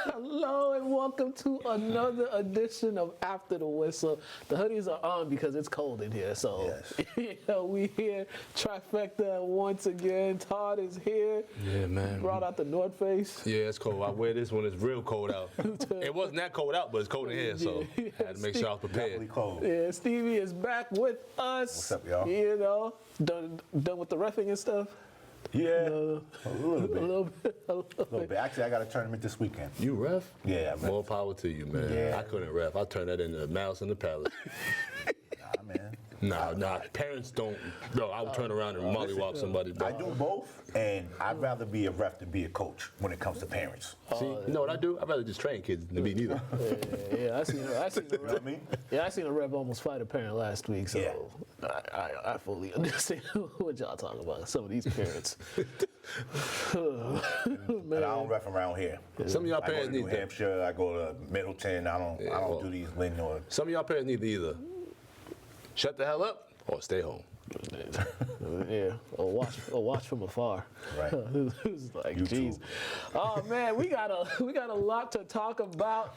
Hello and welcome to another edition of After the Whistle. The hoodies are on because it's cold in here, so yes. We here trifecta once again. Todd is here. Yeah, man. Brought out the North Face. Yeah, it's cold. I wear this when it's real cold out. It wasn't that cold out, but it's cold in here, so I had to make sure I was prepared. Definitely cold. Yeah, Stevie is back with us. What's up, y'all? You know, done with the reffing and stuff. Yeah, a little bit. A little bit. Actually, I got a tournament this weekend. You ref? Yeah, I ref. More power to you, man. Yeah. I couldn't ref. I turned that into the mouse in the palace. Nah, man. Nah. Parents don't. No, I would turn around and mollywop somebody. I do both, and I'd rather be a ref than be a coach when it comes to parents. See, you know what I do? I'd rather just train kids than be neither. Yeah, I seen a ref. I mean? Yeah, I seen a ref almost fight a parent last week, so Yeah. I fully understand what y'all talking about. Some of these parents. And I don't ref around here. Some of y'all I go parents to need New that. Hampshire. I go to Middleton. I don't do these Lynn or. Some of y'all parents need to either shut the hell up or stay home. Yeah, or watch from afar. Right. It's like, YouTube. jeez. Oh man, we got a lot to talk about.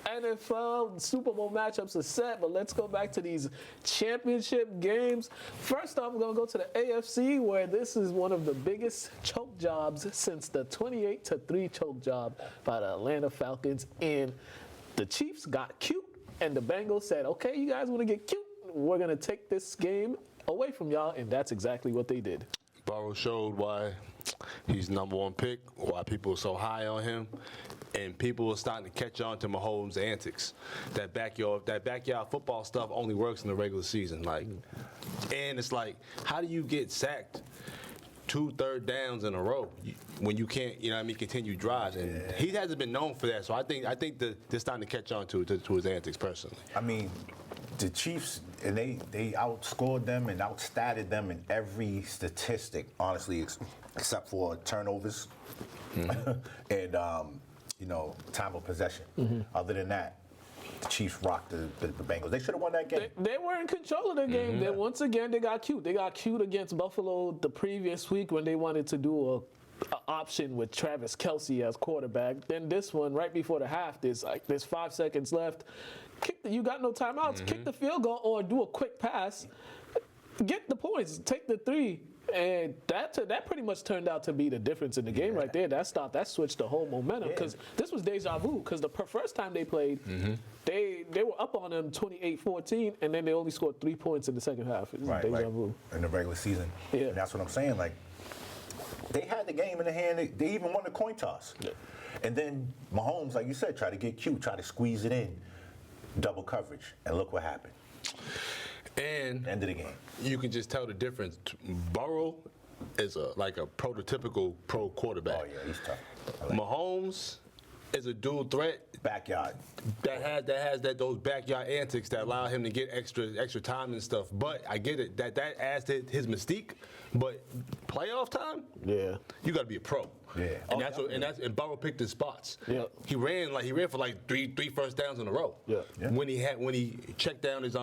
NFL Super Bowl matchups are set, but let's go back to these championship games. First off, we're gonna go to the AFC, where this is one of the biggest choke jobs since the 28-3 choke job by the Atlanta Falcons. And the Chiefs got cute, and the Bengals said, "Okay, you guys want to get cute? We're gonna take this game away from y'all," and that's exactly what they did. Burrow showed why he's number one pick, why people are so high on him, and people are starting to catch on to Mahomes' antics. That backyard football stuff only works in the regular season. And it's like, how do you get sacked 2 third downs in a row when you can't, continue drives? And he hasn't been known for that. So I think they're starting to catch on to his antics personally. I mean, the Chiefs, and they outscored them and outstatted them in every statistic, honestly, except for turnovers and time of possession. Other than that, the Chiefs rocked the Bengals. They should have won that game. They were in control of the game. Then once again, they got cute. They got cute against Buffalo the previous week when they wanted to do a option with Travis Kelce as quarterback. Then this one, right before the half, there's 5 seconds left. You got no timeouts. Kick the field goal or do a quick pass. Get the points. Take the 3. And that pretty much turned out to be the difference in the game right there. That switched the whole momentum, because this was deja vu. Because the first time they played, they were up on them 28-14, and then they only scored 3 points in the second half. It was deja vu. In the regular season. Yeah. And that's what I'm saying. Like, they had the game in the hand. They even won the coin toss. Yeah. And then Mahomes, like you said, tried to get cute, try to squeeze it in, double coverage, and look what happened. And end of the game. You can just tell the difference. Burrow is like a prototypical pro quarterback. Oh yeah, he's tough. Mahomes is a dual threat. Backyard. That has those backyard antics that allow him to get extra time and stuff. But I get it. That adds to his mystique. But playoff time, you got to be a pro. Yeah. And Burrow picked his spots. Yeah. He ran for like three first downs in a row. Yeah. When he checked down his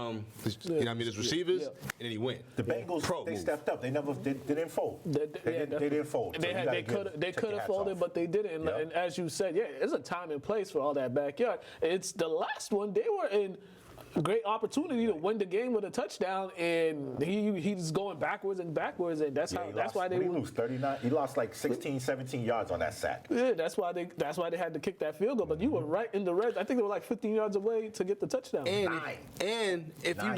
receivers, and then he went. The Bengals stepped up. They didn't fold. They didn't fold. They could have folded, but they didn't. Yep. And as you said, there's a time and place for all that backyard. It's the last one. They were in great opportunity to win the game with a touchdown, and he's going backwards, and that's why they lose 39. He lost like 16, 17 yards on that sack. Yeah, that's why they had to kick that field goal. But you were right in the red. I think they were like 15 yards away to get the touchdown. And if you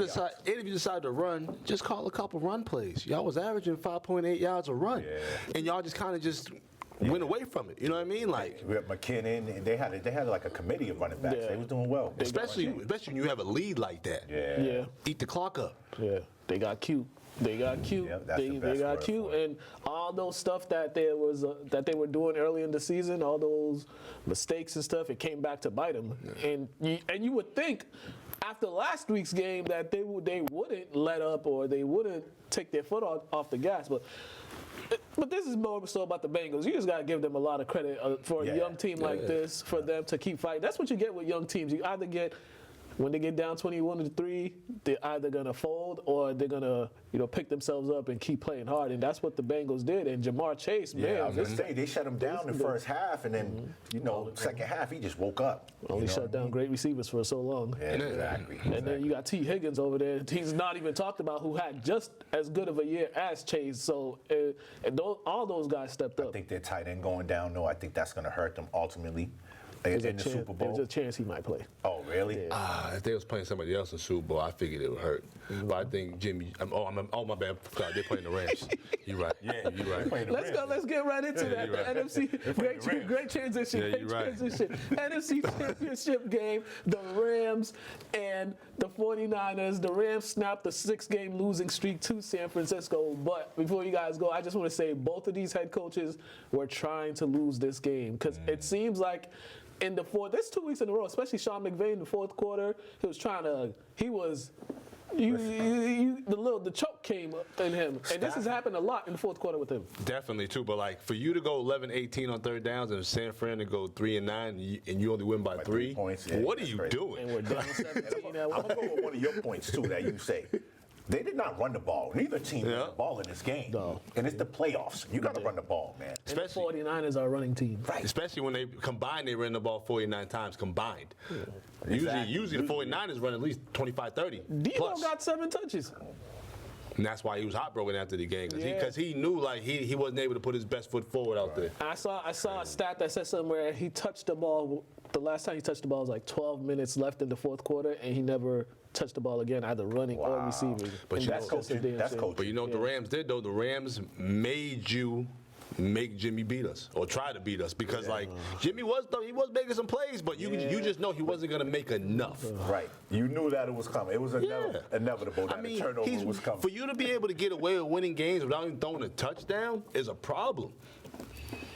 decide to run, just call a couple run plays. Y'all was averaging 5.8 yards a run, and y'all just kind of just went away from it. You know what I mean? Like McKinnon, they had like a committee of running backs. They was doing well. Especially when you have a lead like that. Yeah. Eat the clock up. Yeah. They got cute. They got cute. Yeah, they got cute, and all those stuff that they were doing early in the season, all those mistakes and stuff, it came back to bite them. Yeah. And you would think after last week's game that they wouldn't let up, or they wouldn't take their foot off the gas, but this is more so about the Bengals. You just got to give them a lot of credit for a young team like this, for them to keep fighting. That's what you get with young teams. You either get when they get down 21-3, they're either gonna fold or they're gonna pick themselves up and keep playing hard, and that's what the Bengals did. And Jamar Chase, Yeah, I man, was gonna say they shut him down in the first half, and then second half he just woke up. only shut down great receivers for so long. Yeah, exactly. And then you got T. Higgins over there. He's not even talked about, who had just as good of a year as Chase. So all those guys stepped I up. think their tight end going down, though. I think that's going to hurt them ultimately There's in the Super Bowl. There's a chance he might play. Oh, really? If they was playing somebody else in the Super Bowl, I figured it would hurt. But I think Jimmy. My bad. God, they're playing the Rams. You're right. Yeah, you're right. Let's go. Let's get right into that. you're right. The NFC. Great transition. Yeah, Great you're right. transition. NFC Championship game. The Rams and the 49ers. The Rams snapped the 6-game losing streak to San Francisco. But before you guys go, I just want to say both of these head coaches were trying to lose this game because it seems like in the fourth, that's 2 weeks in a row, especially Sean McVay in the fourth quarter, the choke came in him. And this has happened a lot in the fourth quarter with him. Definitely too, but like for you to go 11-18 on third downs and San Fran to go 3-9 and you only win by 3 points, yeah, what are that's you crazy. doing? And we're down 17 at I'm one. going to go with one of your points, too, that you say. They did not run the ball. Neither team ran the ball in this game. No. And it's the playoffs. You got to run the ball, man. And the 49ers are a running team. Right. Especially when they combined, they ran the ball 49 times combined. Exactly. Usually the 49ers run at least 25, 30 Debo plus. got 7 touches. And that's why he was heartbroken after the game Yeah. because he knew like he wasn't able to put his best foot forward out there. I saw a stat that said somewhere he touched the ball. The last time he touched the ball was like 12 minutes left in the fourth quarter, and he never touched the ball again, either running or receiving. But And you That's know- just a coaching. damn That's shame. coaching. But you know what the Rams did though? The Rams made you make Jimmy beat us or try to beat us because like Jimmy was making some plays, but you just know he wasn't gonna make enough. Right. You knew that it was coming. It was inevitable that the turnover was coming. For you to be able to get away with winning games without even throwing a touchdown is a problem.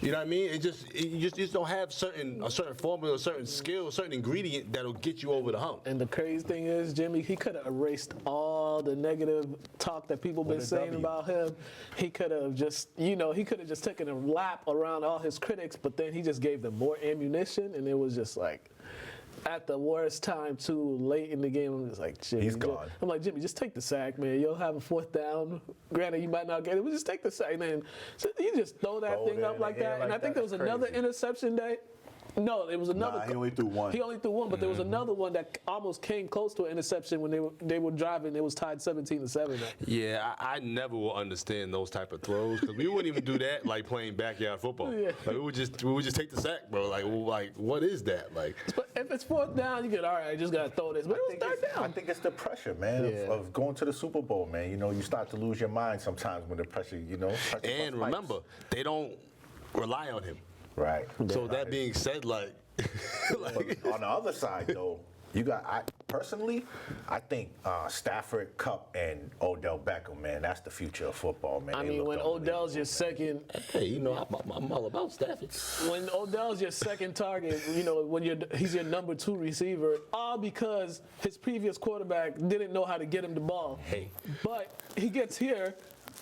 You know what I mean? You just don't have a certain formula, a certain skill, a certain ingredient that'll get you over the hump. And the crazy thing is, Jimmy, he could have erased all the negative talk that people been With a saying W. about him. He could have just, taken a lap around all his critics, but then he just gave them more ammunition, and it was just like, at the worst time too, late in the game, I'm just like, Jimmy. He's gone. I'm like, Jimmy, just take the sack, man. You'll have a fourth down. Granted, you might not get it, but just take the sack. And then you just throw that Throw it thing up in like the air that. And like I think that. there was That's another crazy. interception that. No, it was another. Nah, he only threw one. He only threw one, but there was another one that almost came close to an interception when they were driving. It was tied 17-7. Yeah, I never will understand those type of throws because we wouldn't even do that like playing backyard football. Yeah. Like, we would just take the sack, bro. Like what is that? Like But if it's fourth down, you get all right. I just gotta throw this. But it was third I down. think it's the pressure, man, of going to the Super Bowl, man. You start to lose your mind sometimes when the pressure, pressure and spikes. remember, they don't rely on him. Right. So that being said, like But on the other side, though, I think Stafford, Kupp, and Odell Beckham, man, that's the future of football, man. I They mean, look when unbelievable. Odell's your second, hey, I'm all about Stafford. when Odell's your second target, when he's your number 2 receiver, all because his previous quarterback didn't know how to get him the ball. Hey. But he gets here,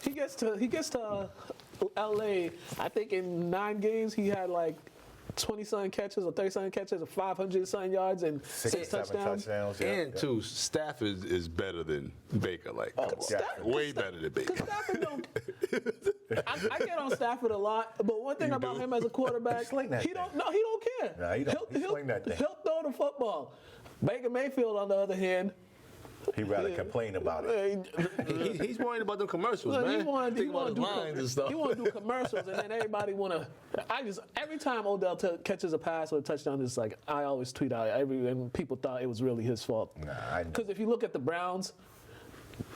he gets to LA. I think in 9 games he had like 20-something catches or 30-something catches or 500-something yards and 6 touchdowns. Yeah, And two, Stafford is better than Baker. Like, come on. Stafford- Way better than Baker. Because Stafford don't. I get on Stafford a lot, but one thing You about do? him as a quarterback, Sling that he thing. don't. No, he don't care. Nah, he don't. He sling that thing. He'll throw the football. Baker Mayfield, on the other hand, He'd rather complain about it. He's worried about them commercials, look, man. he want Think about his to lines and stuff. He want to do commercials, and then everybody want to. Every time Odell catches a pass or a touchdown, it's like I always tweet out and people thought it was really his fault. Nah, I know. Because if you look at the Browns,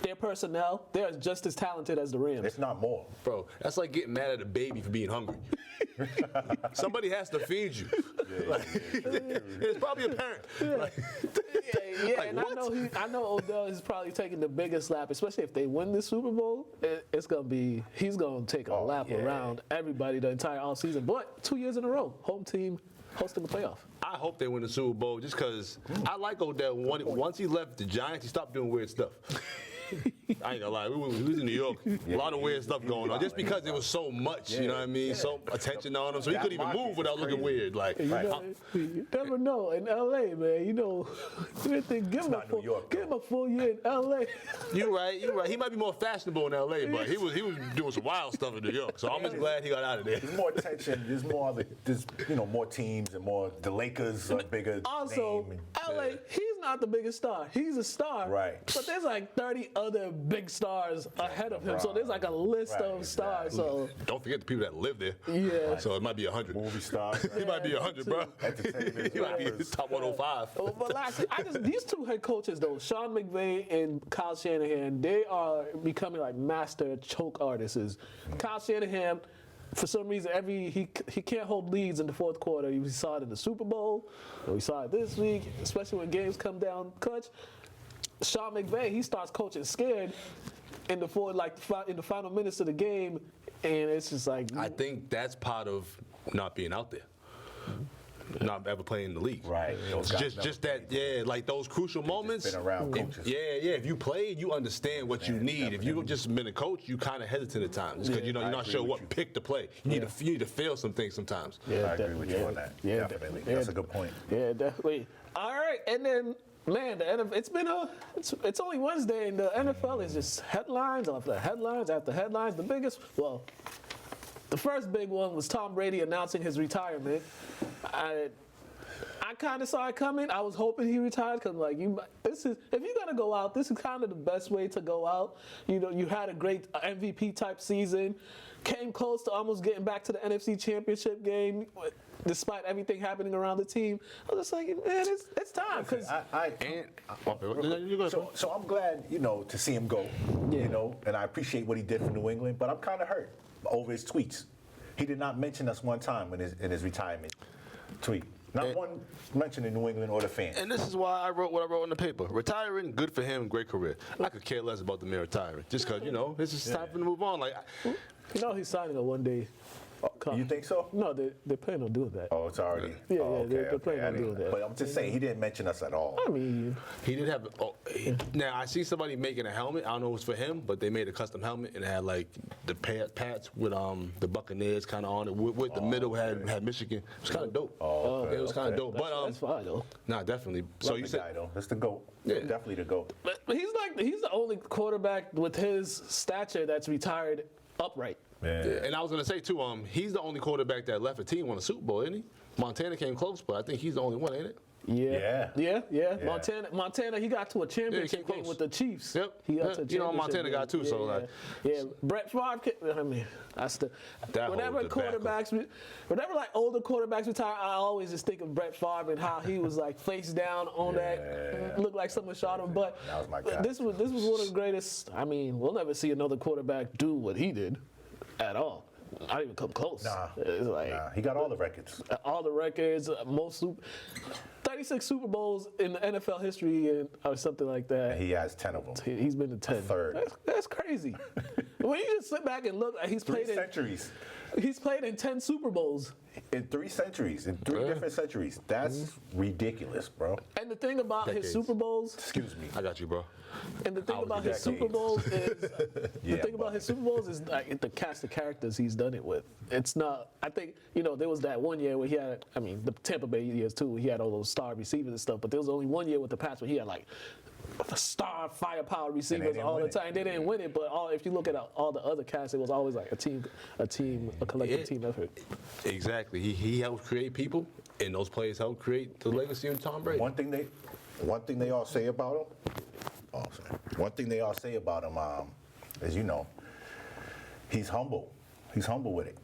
their personnel, they're just as talented as the Rams. It's not more. Bro, that's like getting mad at a baby for being hungry. Somebody has to feed you. It's probably a parent. Like, Yeah, Like, and what? I know Odell is probably taking the biggest lap, especially if they win the Super Bowl. He's gonna take a lap around everybody the entire all season. But 2 years in a row, home team hosting the playoff. I hope they win the Super Bowl just because I like Odell. Once he left the Giants, he stopped doing weird stuff. I ain't gonna lie, we was in New York. A lot of weird stuff going on, just because it was so much. You know what I mean? So attention on him, so he couldn't even move without looking weird. Like, you never know in LA, man. You know, give him a full year in LA. You're right. He might be more fashionable in LA, but he was doing some wild stuff in New York. So I'm just glad he got out of there. There's more attention. There's more teams and more. The Lakers are bigger. Also, name. LA, he's not the biggest star. He's a star. Right. But there's like 30 other big stars ahead of him. So there's like a list of stars. So don't forget the people that live there. Yeah. So it might be 100. Movie stars. He might be 100, bro. He might be top 105. But lastly, these two head coaches though, Sean McVay and Kyle Shanahan, they are becoming like master choke artists. Kyle Shanahan, for some reason, he can't hold leads in the fourth quarter. We saw it in the Super Bowl. We saw it this week, especially when games come down clutch. Sean McVay, he starts coaching scared in the final minutes of the game, and it's just like. I think that's part of not being out there. Not ever playing in the league. Right. Just that, like those crucial moments. Been around coaches. If you played, you understand what you need. If you've just been a coach, you kind of hesitant at times because you're not sure what pick to play. You need to feel some things sometimes. I agree with you on that. Yeah, definitely. That's a good point. Yeah, definitely. All right, and then. Man, the NFL, it's only Wednesday, and the NFL is just headlines after headlines after headlines. The first big one was Tom Brady announcing his retirement. I kind of saw it coming. I was hoping he retired because, like, if you're gonna go out, this is kind of the best way to go out. You know, you had a great MVP type season, came close to almost getting back to the NFC Championship game. Despite everything happening around the team, I was just like, man, it's time. Because so I'm glad, to see him go, and I appreciate what he did for New England, but I'm kind of hurt over his tweets. He did not mention us one time in his retirement tweet. Not one mention in New England or the fans. And this is why I wrote what I wrote in the paper. Retiring, good for him, great career. I could care less about the man retiring, just because, it's just time for him to move on. Like, he's signing a one-day. You think so? No, they're planning on doing that. Oh, it's already. They're planning on doing that. But I'm just saying, he didn't mention us at all. I mean, he did have. Now I see somebody making a helmet. I don't know if it's for him, but they made a custom helmet and it had like the pads with the Buccaneers kind of on it. With the middle had Michigan. It was kind of dope. It was kind of dope. But that's fine though. Nah, definitely. So you said guy, though. That's the GOAT. Yeah. Definitely the GOAT. But he's the only quarterback with his stature that's retired upright. Yeah. And I was gonna say too, he's the only quarterback that left a team won a Super Bowl, isn't he? Montana came close, but I think he's the only one, ain't it? Yeah. Montana, he got to a championship game with the Chiefs. Yep. He got to a championship Montana guy too. So like, Brett Favre. I mean, whenever like older quarterbacks retire, I always just think of Brett Favre and how he was like face down on that, looked like someone shot him. But that was my guy. This was one of the greatest. I mean, we'll never see another quarterback do what he did at all. Not even come close. Nah, he got all the records. All the records, 36 Super Bowls in the NFL history, or something like that. And he has 10 of them. He's been to 10. Third. That's crazy. When you just sit back and look, he's played centuries. He's played in 10 Super Bowls. In 3 centuries, in 3 different centuries. That's ridiculous, bro. And the thing about his Super Bowls, excuse me, I got you, bro. And the thing about his Super Bowls is like the cast of characters he's done it with. It's not. I think there was that one year where he had. I mean, the Tampa Bay years too. He had all those star receivers and stuff. But there was only one year with the Pats where he had like star firepower receivers all the time. They didn't win it, but if you look at all the other casts, it was always like a collective team effort. Exactly. He helped create people, and those players helped create the legacy of Tom Brady. One thing they all say about him. One thing they all say about him is, he's humble. He's humble with it.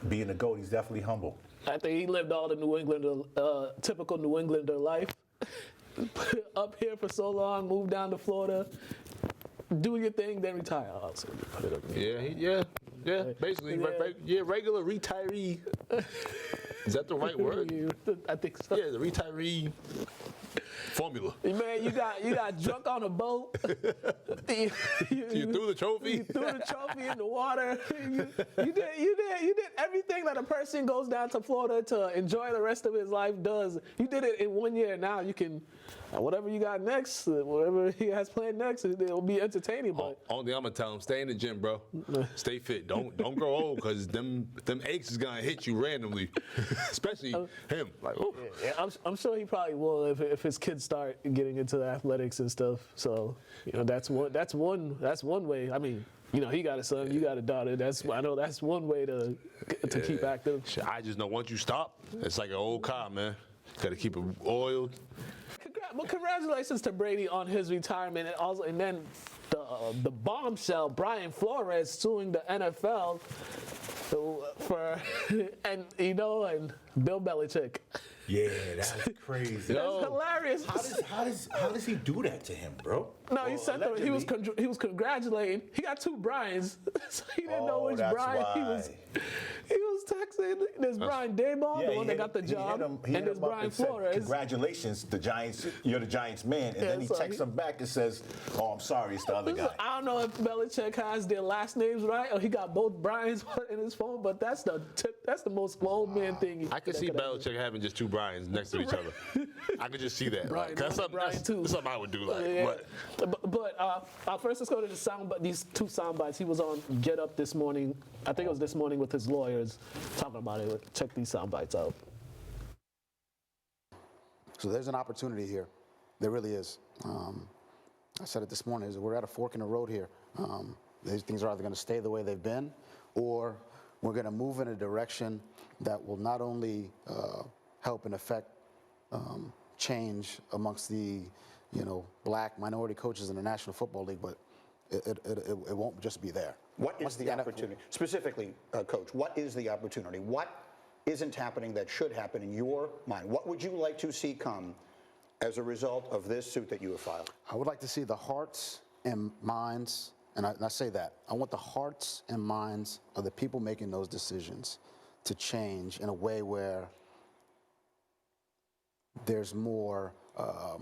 Being a GOAT, he's definitely humble. I think he lived all the typical New Englander life. Up here for so long, moved down to Florida, do your thing, then retire. Basically, regular retiree. Is that the right word? I think so. Yeah, the retiree. Formula. Man, you got drunk on a boat. you threw the trophy. You threw the trophy in the water. You did everything that a person goes down to Florida to enjoy the rest of his life does. You did it in 1 year. Now you can, whatever you got next, whatever he has planned next, it'll be entertaining. But only I'm gonna tell him, stay in the gym, bro. Stay fit. Don't grow old, because them aches is gonna hit you randomly, especially him. Like, yeah, I'm sure he probably will if his kids start getting into the athletics and stuff. So that's one way. I mean, he got a son, you got a daughter. I know that's one way to keep active. I just know once you stop, it's like an old car, man. Got to keep it oiled. Well, congratulations to Brady on his retirement, and then the bombshell Brian Flores suing the NFL and Bill Belichick. Yeah, that's crazy. That's hilarious. How does he do that to him, bro? No, he said that he was congratulating. He got two Brians, so he didn't know which Brian he was. He was texting. There's Brian Daboll, the one that got the job, and there's Brian Flores. Congratulations, the Giants. You're the Giants man, and then he texts him back and says, "Oh, I'm sorry, it's the other guy." I don't know if Belichick has their last names right, or he got both Brians in his phone, but that's the most old man thing. I could see Belichick having just two Brians next to each other. I could just see that. Brian, that's something I would do. But first, let's go to these two sound bites. He was on Get Up this morning. I think it was this morning with his lawyers talking about it. Check these sound bites out. So there's an opportunity here. There really is. I said it this morning. We're at a fork in the road here. These things are either going to stay the way they've been, or we're going to move in a direction that will not only help and affect change amongst the black minority coaches in the National Football League, but it won't just be there. What is the opportunity? Specifically, Coach, what is the opportunity? What isn't happening that should happen in your mind? What would you like to see come as a result of this suit that you have filed? I would like to see the hearts and minds, and I say that, I want the hearts and minds of the people making those decisions to change in a way where there's more, I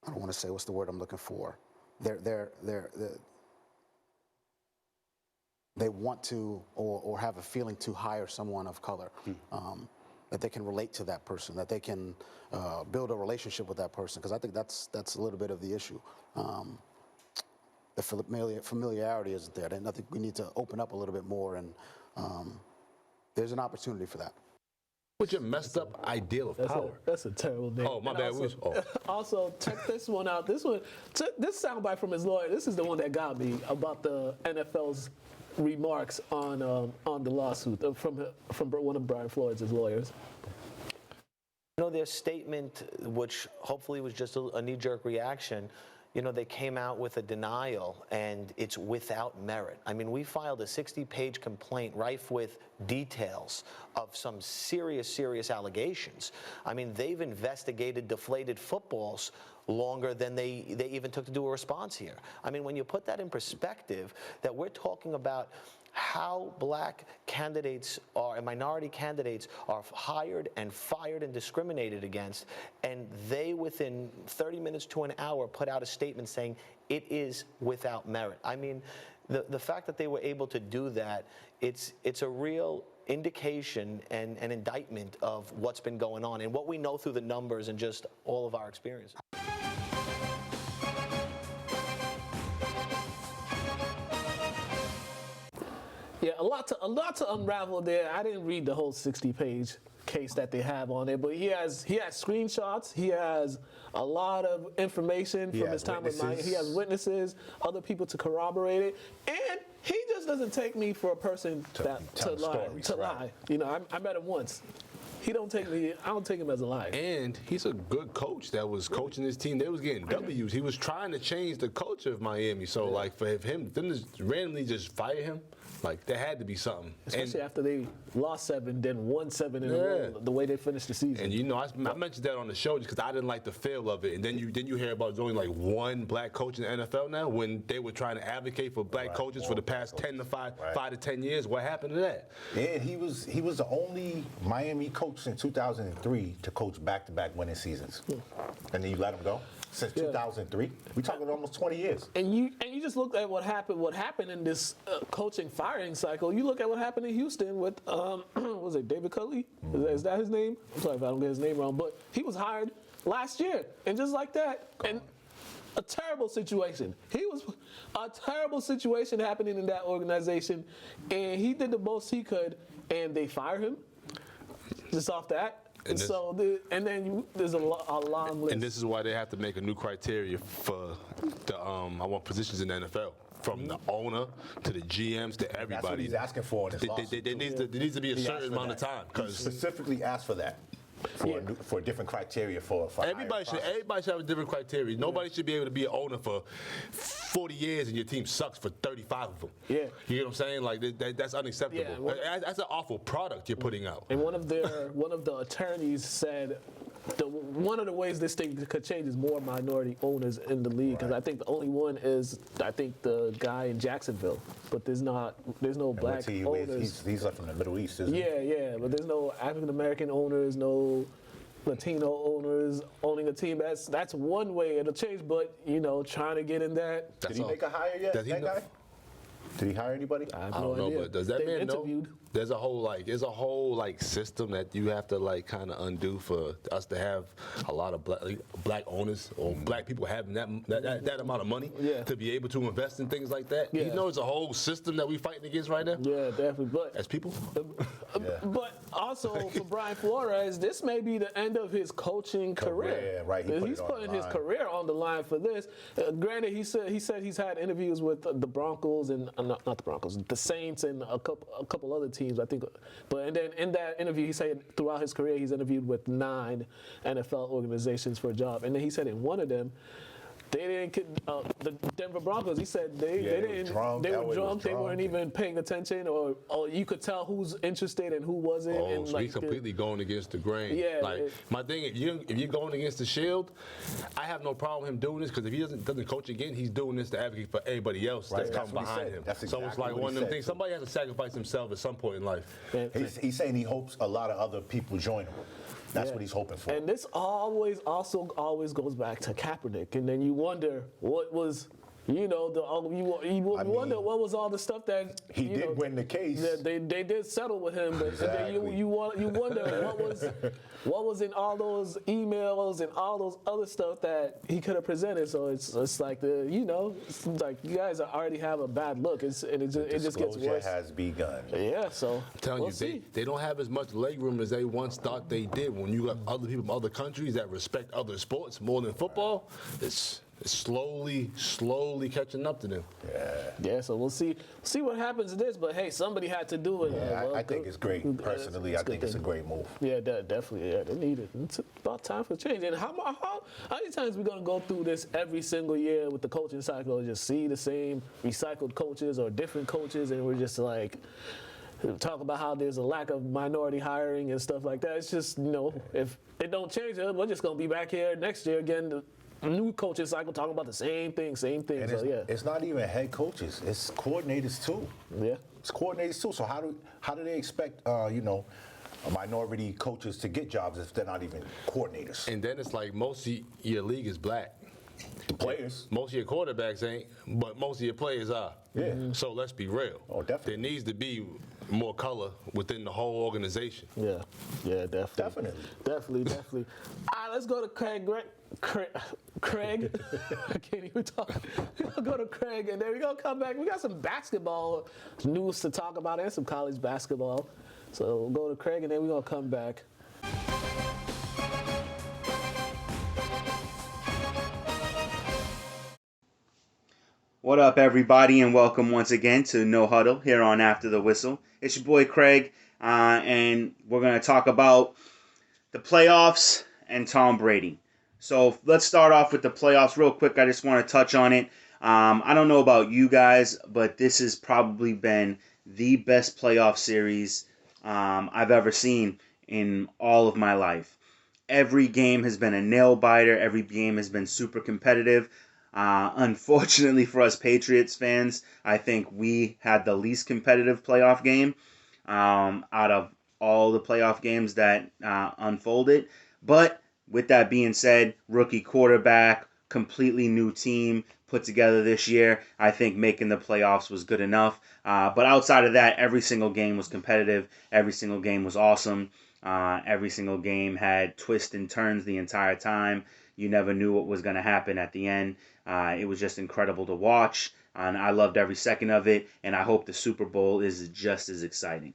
don't want to say, what's the word I'm looking for? They want to or have a feeling to hire someone of color, that they can relate to that person, that they can build a relationship with that person, because I think that's a little bit of the issue. The familiarity isn't there. And I think we need to open up a little bit more, and there's an opportunity for that. What's your messed up ideal of power? That's a terrible name. Oh, my bad. Also, check this one out. This soundbite from his lawyer. This is the one that got me about the NFL's remarks on the lawsuit from one of Brian Flores' lawyers. Their statement, which hopefully was just a knee-jerk reaction, they came out with a denial, and it's without merit. I mean, we filed a 60-page complaint rife with details of some serious allegations. I mean, they've investigated deflated footballs longer than they even took to do a response here. I mean, when you put that in perspective, that we're talking about how black candidates and minority candidates are hired and fired and discriminated against, and they within 30 minutes to an hour put out a statement saying it is without merit. I mean, the fact that they were able to do that, it's a real indication and an indictment of what's been going on and what we know through the numbers and just all of our experience. Yeah, a lot to unravel there. I didn't read the whole 60-page case that they have on it, but he has screenshots. He has a lot of information from his time with Mike. He has witnesses, other people to corroborate it, and he just doesn't take me for a person to lie. I met him once. I don't take him as a liar. And he's a good coach that was coaching his team. They was getting W's. He was trying to change the culture of Miami. So, for them to randomly just fire him, there had to be something. Especially after they lost 7, then won 7 in a row, the way they finished the season. And I mentioned that on the show just because I didn't like the feel of it. And then you hear about there's only one black coach in the NFL now, when they were trying to advocate for black coaches for the past 5 to 10 years. What happened to that? And he was the only Miami coach coached in 2003 to coach back-to-back winning seasons, and then you let him go since 2003. We're talking almost 20 years. And you just look at what happened in this coaching firing cycle. You look at what happened in Houston with was it David Culley? Is that his name? I'm sorry if I don't get his name wrong, but he was hired last year, and just like that, and a terrible situation. He was a terrible situation happening in that organization, and he did the most he could, and they fired him just off that. And there's a long list. And this is why they have to make a new criteria for the positions in the NFL. From the owner to the GMs to everybody. That's what he's asking for in his lawsuit. There needs to be a certain amount of time. He specifically asked for that. For different criteria for everybody should have a different criteria. Nobody should be able to be an owner for 40 years and your team sucks for 35 of them. Yeah, you know what I'm saying? Like that's unacceptable. That's an awful product you're putting out. And one of the attorneys said one of the ways this thing could change is more minority owners in the league, because I think the only one is the guy in Jacksonville, but there's no black owners. He's like from the Middle East, isn't he? Yeah, but there's no African American owners, no Latino owners owning a team. That's one way it'll change, but trying to get in that. Did he make a hire yet? That guy? Did he hire anybody? I don't know, but does that man know? There's a whole system that you have to kind of undo for us to have a lot of black owners or black people having that amount of money to be able to invest in things like that. Yeah. You know, it's a whole system that we fighting against right now. Yeah, definitely. But as people, but also for Brian Flores, this may be the end of his coaching career. Right, he's putting his career on the line for this. Granted, he said he's had interviews with the Broncos and not the Broncos, the Saints and a couple other teams, I think. And then in that interview, he said throughout his career, he's interviewed with 9 NFL organizations for a job. And then he said in one of them, they didn't. The Denver Broncos. He said they were drunk. They weren't even paying attention, or you could tell who's interested and who wasn't. Oh, so he's completely going against the grain. Yeah. My thing, if you're going against the Shield, I have no problem with him doing this, because if he doesn't coach again, he's doing this to advocate for everybody else that's coming behind him. So it's like one of them things. Somebody has to sacrifice himself at some point in life. He's saying he hopes a lot of other people join him. That's what he's hoping for. And this always goes back to Kaepernick, and then you wonder what was, you wonder what was all the stuff that he did win the case. They did settle with him, but then you wonder what was in all those emails and all those other stuff that he could have presented. So it's like it's like you guys already have a bad look. It just gets worse. Has begun. Yeah, so I'm telling you, they don't have as much legroom as they once thought they did. When you got other people from other countries that respect other sports more than football, it's slowly catching up to them. Yeah. So we'll see what happens to this. But hey, somebody had to do it. Yeah, I think it's great. Personally, I think it's a great move. Yeah, definitely. Yeah, they need it. It's about time for change. And how many times are we gonna go through this every single year with the coaching cycle? Just see the same recycled coaches or different coaches, and we're just like talk about how there's a lack of minority hiring and stuff like that. It's just if it don't change, we're just gonna be back here next year again. New coaching cycle talking about the same thing. And it's not even head coaches; it's coordinators too. Yeah, it's coordinators too. So how do they expect minority coaches to get jobs if they're not even coordinators? And then it's like most of your league is black. The players. Most of your quarterbacks ain't, but most of your players are. Yeah. So let's be real. Oh, definitely. There needs to be more color within the whole organization. Yeah, definitely. Definitely. All right, let's go to Craig. Craig. I can't even talk. We'll go to Craig, and then we're going to come back. We got some basketball news to talk about and some college basketball. So we'll go to Craig, and then we're going to come back. What up, everybody, and welcome once again to No Huddle here on After the Whistle. It's your boy Craig, and we're going to talk about the playoffs and Tom Brady. So let's start off with the playoffs real quick. I just want to touch on it. I don't know about you guys, but this has probably been the best playoff series I've ever seen in all of my life. Every game has been a nail-biter. Every game has been super competitive. Unfortunately for us Patriots fans, I think we had the least competitive playoff game out of all the playoff games that unfolded. But with that being said, rookie quarterback, completely new team put together this year. I think making the playoffs was good enough. But outside of that, every single game was competitive. Every single game was awesome. Every single game had twists and turns the entire time. You never knew what was going to happen at the end. It was just incredible to watch, and I loved every second of it, and I hope the Super Bowl is just as exciting.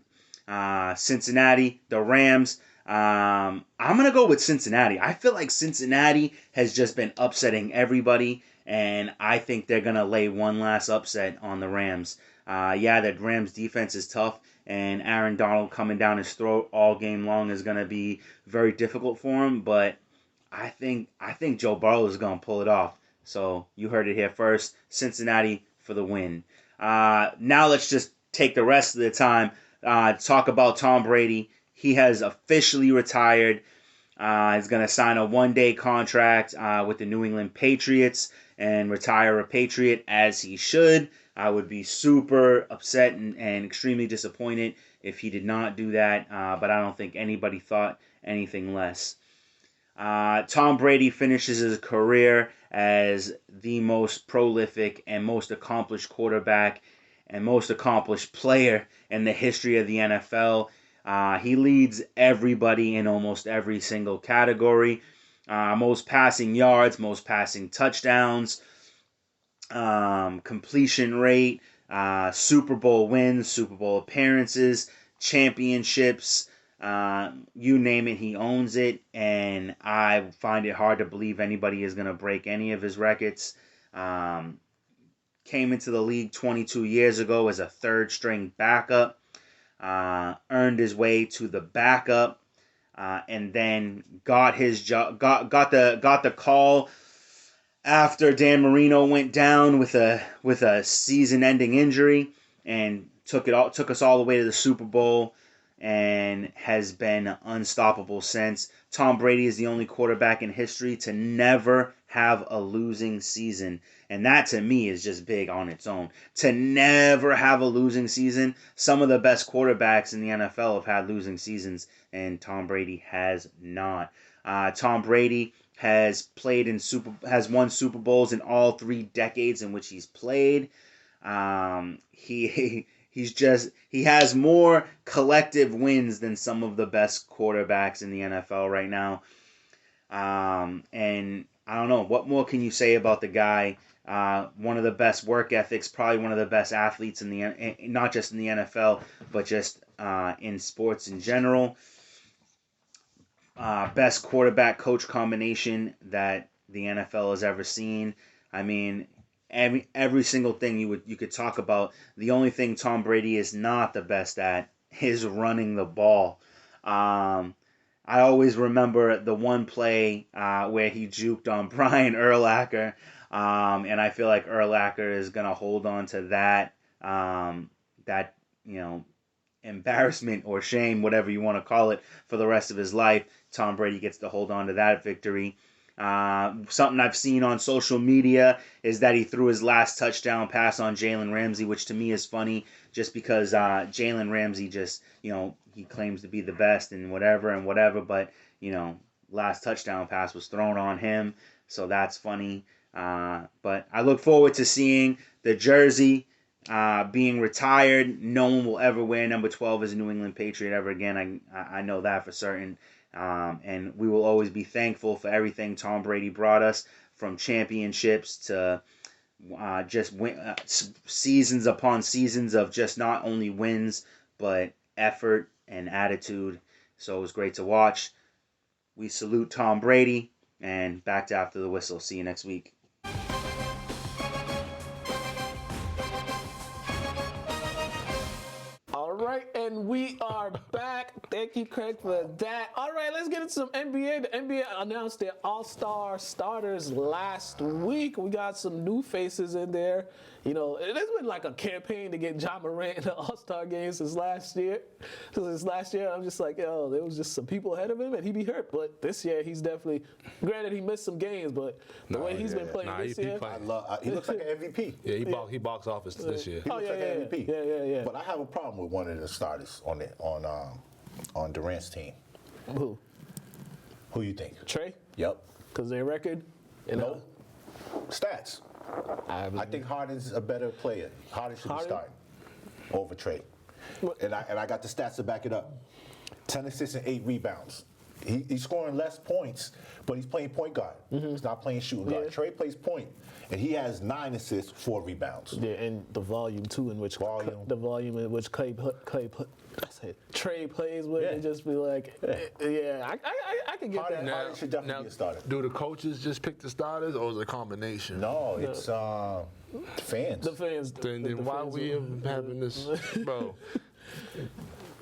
Cincinnati, the Rams. I'm going to go with Cincinnati. I feel like Cincinnati has just been upsetting everybody, and I think they're going to lay one last upset on the Rams. That Rams defense is tough, and Aaron Donald coming down his throat all game long is going to be very difficult for him, but I think Joe Burrow is going to pull it off. So you heard it here first. Cincinnati for the win. Now let's just take the rest of the time talk about Tom Brady. He has officially retired. He's going to sign a one-day contract with the New England Patriots and retire a Patriot as he should. I would be super upset and extremely disappointed if he did not do that, but I don't think anybody thought anything less. Tom Brady finishes his career as the most prolific and most accomplished quarterback and most accomplished player in the history of the NFL. He leads everybody in almost every single category. Most passing yards, most passing touchdowns, completion rate, Super Bowl wins, Super Bowl appearances, championships, you name it, he owns it, and I find it hard to believe anybody is going to break any of his records. Came into the league 22 years ago as a third-string backup, earned his way to the backup, and then got his job, got the call after Dan Marino went down with a season-ending injury, and took us all the way to the Super Bowl, and has been unstoppable since. Tom Brady is the only quarterback in history to never have a losing season. And that, to me, is just big on its own. To never have a losing season. Some of the best quarterbacks in the NFL have had losing seasons, and Tom Brady has not. Tom Brady has won Super Bowls in all 3 decades in which he's played. He has more collective wins than some of the best quarterbacks in the NFL right now. And I don't know, what more can you say about the guy? One of the best work ethics, probably one of the best athletes not just in the NFL, but just in sports in general. Best quarterback coach combination that the NFL has ever seen. I mean, every single thing you could talk about. The only thing Tom Brady is not the best at is running the ball. I always remember the one play where he juked on Brian Urlacher, and I feel like Urlacher is gonna hold on to that embarrassment or shame, whatever you want to call it, for the rest of his life. Tom Brady gets to hold on to that victory. Something I've seen on social media is that he threw his last touchdown pass on Jalen Ramsey, which to me is funny, just because Jalen Ramsey just, he claims to be the best and whatever, but, last touchdown pass was thrown on him, so that's funny. But I look forward to seeing the jersey being retired. No one will ever wear number 12 as a New England Patriot ever again. I know that for certain. And we will always be thankful for everything Tom Brady brought us, from championships to just seasons upon seasons of just not only wins, but effort and attitude. So it was great to watch. We salute Tom Brady, and back to After the Whistle. See you next week. All right, and we are back. Thank you, Craig, for that. All right, let's get into some NBA. The NBA announced their All-Star starters last week. We got some new faces in there. There's been like a campaign to get Ja Morant in the All-Star game since last year. I'm just like, there was just some people ahead of him, and he'd be hurt. But this year, he's definitely, granted, he missed some games, but the way he's been playing this year. He looks like an MVP. Yeah, he box office this year. He looks like an MVP. Yeah. But I have a problem with one of the starters on on Durant's team? Who? Who you think? Trae? Yep. Because their record? No. Stats. I think Harden's a better player. Harden should be starting over Trae. And I got the stats to back it up. 10 assists and 8 rebounds. He's scoring less points, but he's playing point guard. He's not playing shooting guard. Trae plays point, and he has 9 assists, 4 rebounds. Yeah, and the volume too, in which Trae plays with, and just be like, I can get that. Harden should definitely be a starter. Do the coaches just pick the starters, or is it a combination? No, it's fans. The fans. Then why are we having this, bro?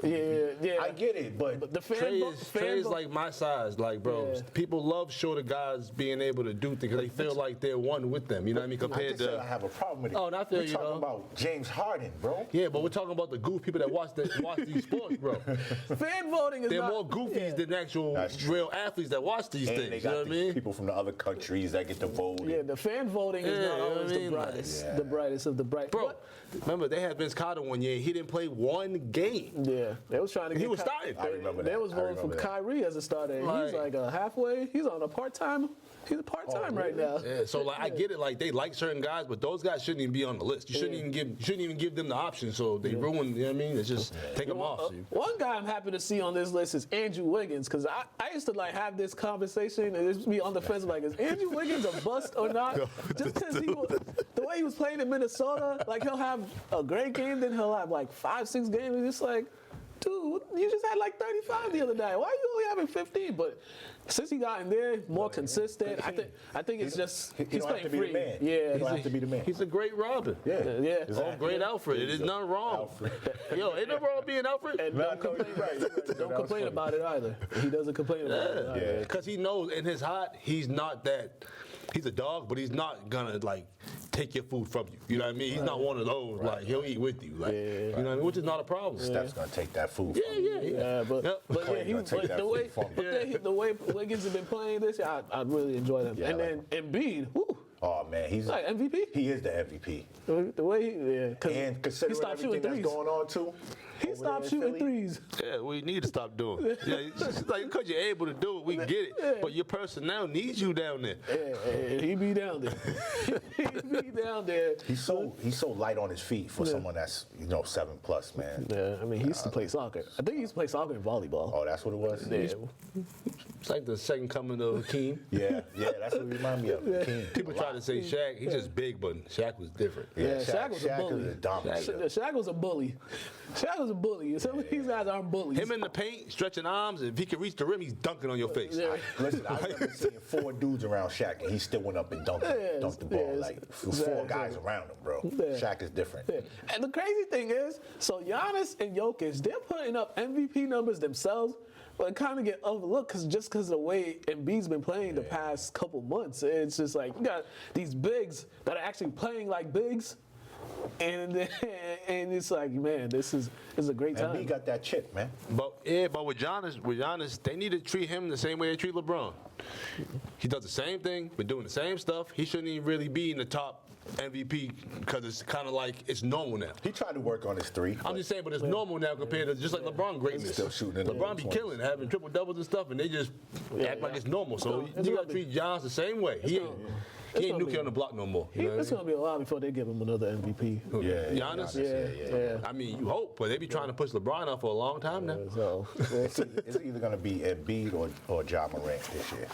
Yeah. I get it, but the Trae is like my size, like, bro. Yeah. People love shorter guys being able to do things. They feel like they're one with them. You know what I mean? I Compared just said to I have a problem with it. Oh, and I feel We're you, talking though. about James Harden, bro. yeah, but we're talking about the goof people that watch these sports, bro. fan voting is They're not, more goofies than actual That's true. real athletes that watch these And things. they You know got what I these mean? people from the other countries that get to vote. Yeah, the fan voting is Yeah, not you know what always I the mean? brightest. Yeah. The brightest of the bright. Bro, What? remember they had Vince Carter one year. He didn't play one game. Yeah, they was trying to get. He was starting. I remember They that. was I voting for remember that. Kyrie as a starter. And he's Like- like a halfway. He's on a part-time. He's a part-time right now. Yeah, so like I get it, like they like certain guys, but those guys shouldn't even be on the list. You shouldn't even give them the option. So they ruin. You know what I mean? It's just take them off. So One guy I'm happy to see on this list is Andrew Wiggins, because I used to like have this conversation and just be on the fence like, is Andrew Wiggins a bust or not? Just because the way he was playing in Minnesota, like he'll have a great game, then he'll have like 5-6 games. It's just like, dude, you just had like 35 the other day. Why are you only having 15? But since he got in there, more consistent, I think it's just He he's don't have playing to be free. the man. Yeah, He don't have to be the man. he's a great Robin. yeah. Oh, great Alfred. It is nothing wrong. Alfred. Yo, ain't nothing wrong with being Alfred. And No, don't no, complain, you're right, you're right. don't That was complain funny. about it either. He doesn't complain about it either. Yeah. Because he knows in his heart, he's not that. He's a dog, but he's not gonna like take your food from you. You know what I mean? He's not one of those. Like he'll eat with you. Like you know what I mean? Which is not a problem. Steph's gonna take that food from you. Yeah, but Yep. but Clay yeah, he gonna take that the way from him. the way Wiggins has been playing this year, I really enjoy them. Yeah, and I then Embiid, woo, Oh man, he's like MVP. he is the MVP. The way he And considering stopped everything shooting that's threes. going on too, He over stopped there in shooting Philly, threes. Yeah, we need to stop doing it. Yeah, it's just like because you're able to do it, we get it. But your personnel needs you down there. Yeah, he be down there. he be down there. He's so light on his feet for someone that's 7+, man. Yeah, I mean, he used to play soccer. I think he used to play soccer and volleyball. Oh, that's what it was. Yeah. It's like the second coming of Hakeem. Yeah, that's what it reminded me of. King. People try to say Shaq, he's just big, but Shaq was different. Yeah, Shaq was a bully. is a dominant. Shaq was a bully. Shaq was a bully. Some of these guys aren't bullies. Him in the paint, stretching arms, if he can reach the rim, he's dunking on your face. Yeah. Listen, I remember seeing 4 dudes around Shaq, and he still went up and dunked the ball. yeah, Like, 4 exactly. guys around him, bro. Yeah. Shaq is different. Yeah. And the crazy thing is, so Giannis and Jokic, they're putting up MVP numbers themselves, but it kind of get overlooked because of the way Embiid's been playing the past couple months. It's just like you got these bigs that are actually playing like bigs, and it's like, man, this is a great And time. B got that chip, man. But with Giannis, they need to treat him the same way they treat LeBron. He does the same thing, been doing the same stuff. He shouldn't even really be in the top MVP because it's kind of like it's normal now. He tried to work on his 3. I'm just saying, but it's normal now compared to just like LeBron greatness. Still shooting in the LeBron be 20s. killing, having triple doubles and stuff, and they just act like it's normal. So It's you gonna gotta treat Giannis the same way. He ain't gonna Nuki be- on the block no more. You know It's what gonna be a while before they give him another MVP. I mean? Yeah, Giannis? Yeah. I mean, you hope, but they be trying to push LeBron up for a long time now. So It's either going to be Embiid or Ja Morant this year.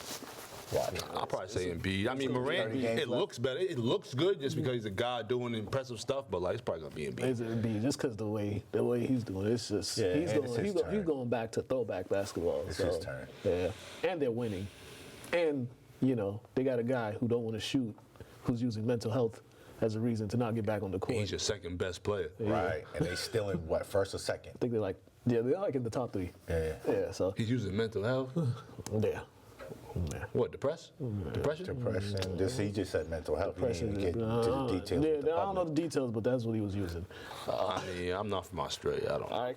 Watch. I'll probably say Embiid. I mean, Morant, 30 games it left. looks better. It looks good just because he's a guy doing impressive stuff, but like it's probably gonna be Embiid. it's Embiid just because the way he's doing it, it's just Yeah, he's and it's his turn. going back to throwback basketball. It's so, his turn. Yeah, and they're winning, and they got a guy who don't want to shoot, who's using mental health as a reason to not get back on the court. He's your second best player. Right. And they still in, what, first or second? I think they're like in the top 3. Yeah. Yeah. So He's using mental health. yeah. What, depression? Depression. He just said mental health. He Depression. didn't even get to the details. Yeah, with the I don't know public. the details, but that's what he was using. I mean, I'm not from Australia. I don't know. All right.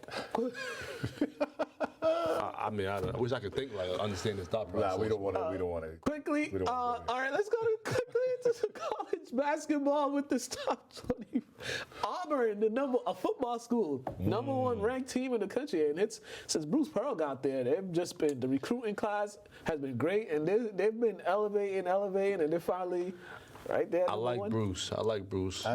I mean, I wish I could think like understand this thought process. Nah, we don't want to. Quickly, We don't all wanna do right, let's go quickly into some college basketball with this top 20. Auburn, a football school, number one ranked team in the country, and it's since Bruce Pearl got there, they've just been, the recruiting class has been great, and they've been elevating, and they're finally right there. I like one. Bruce.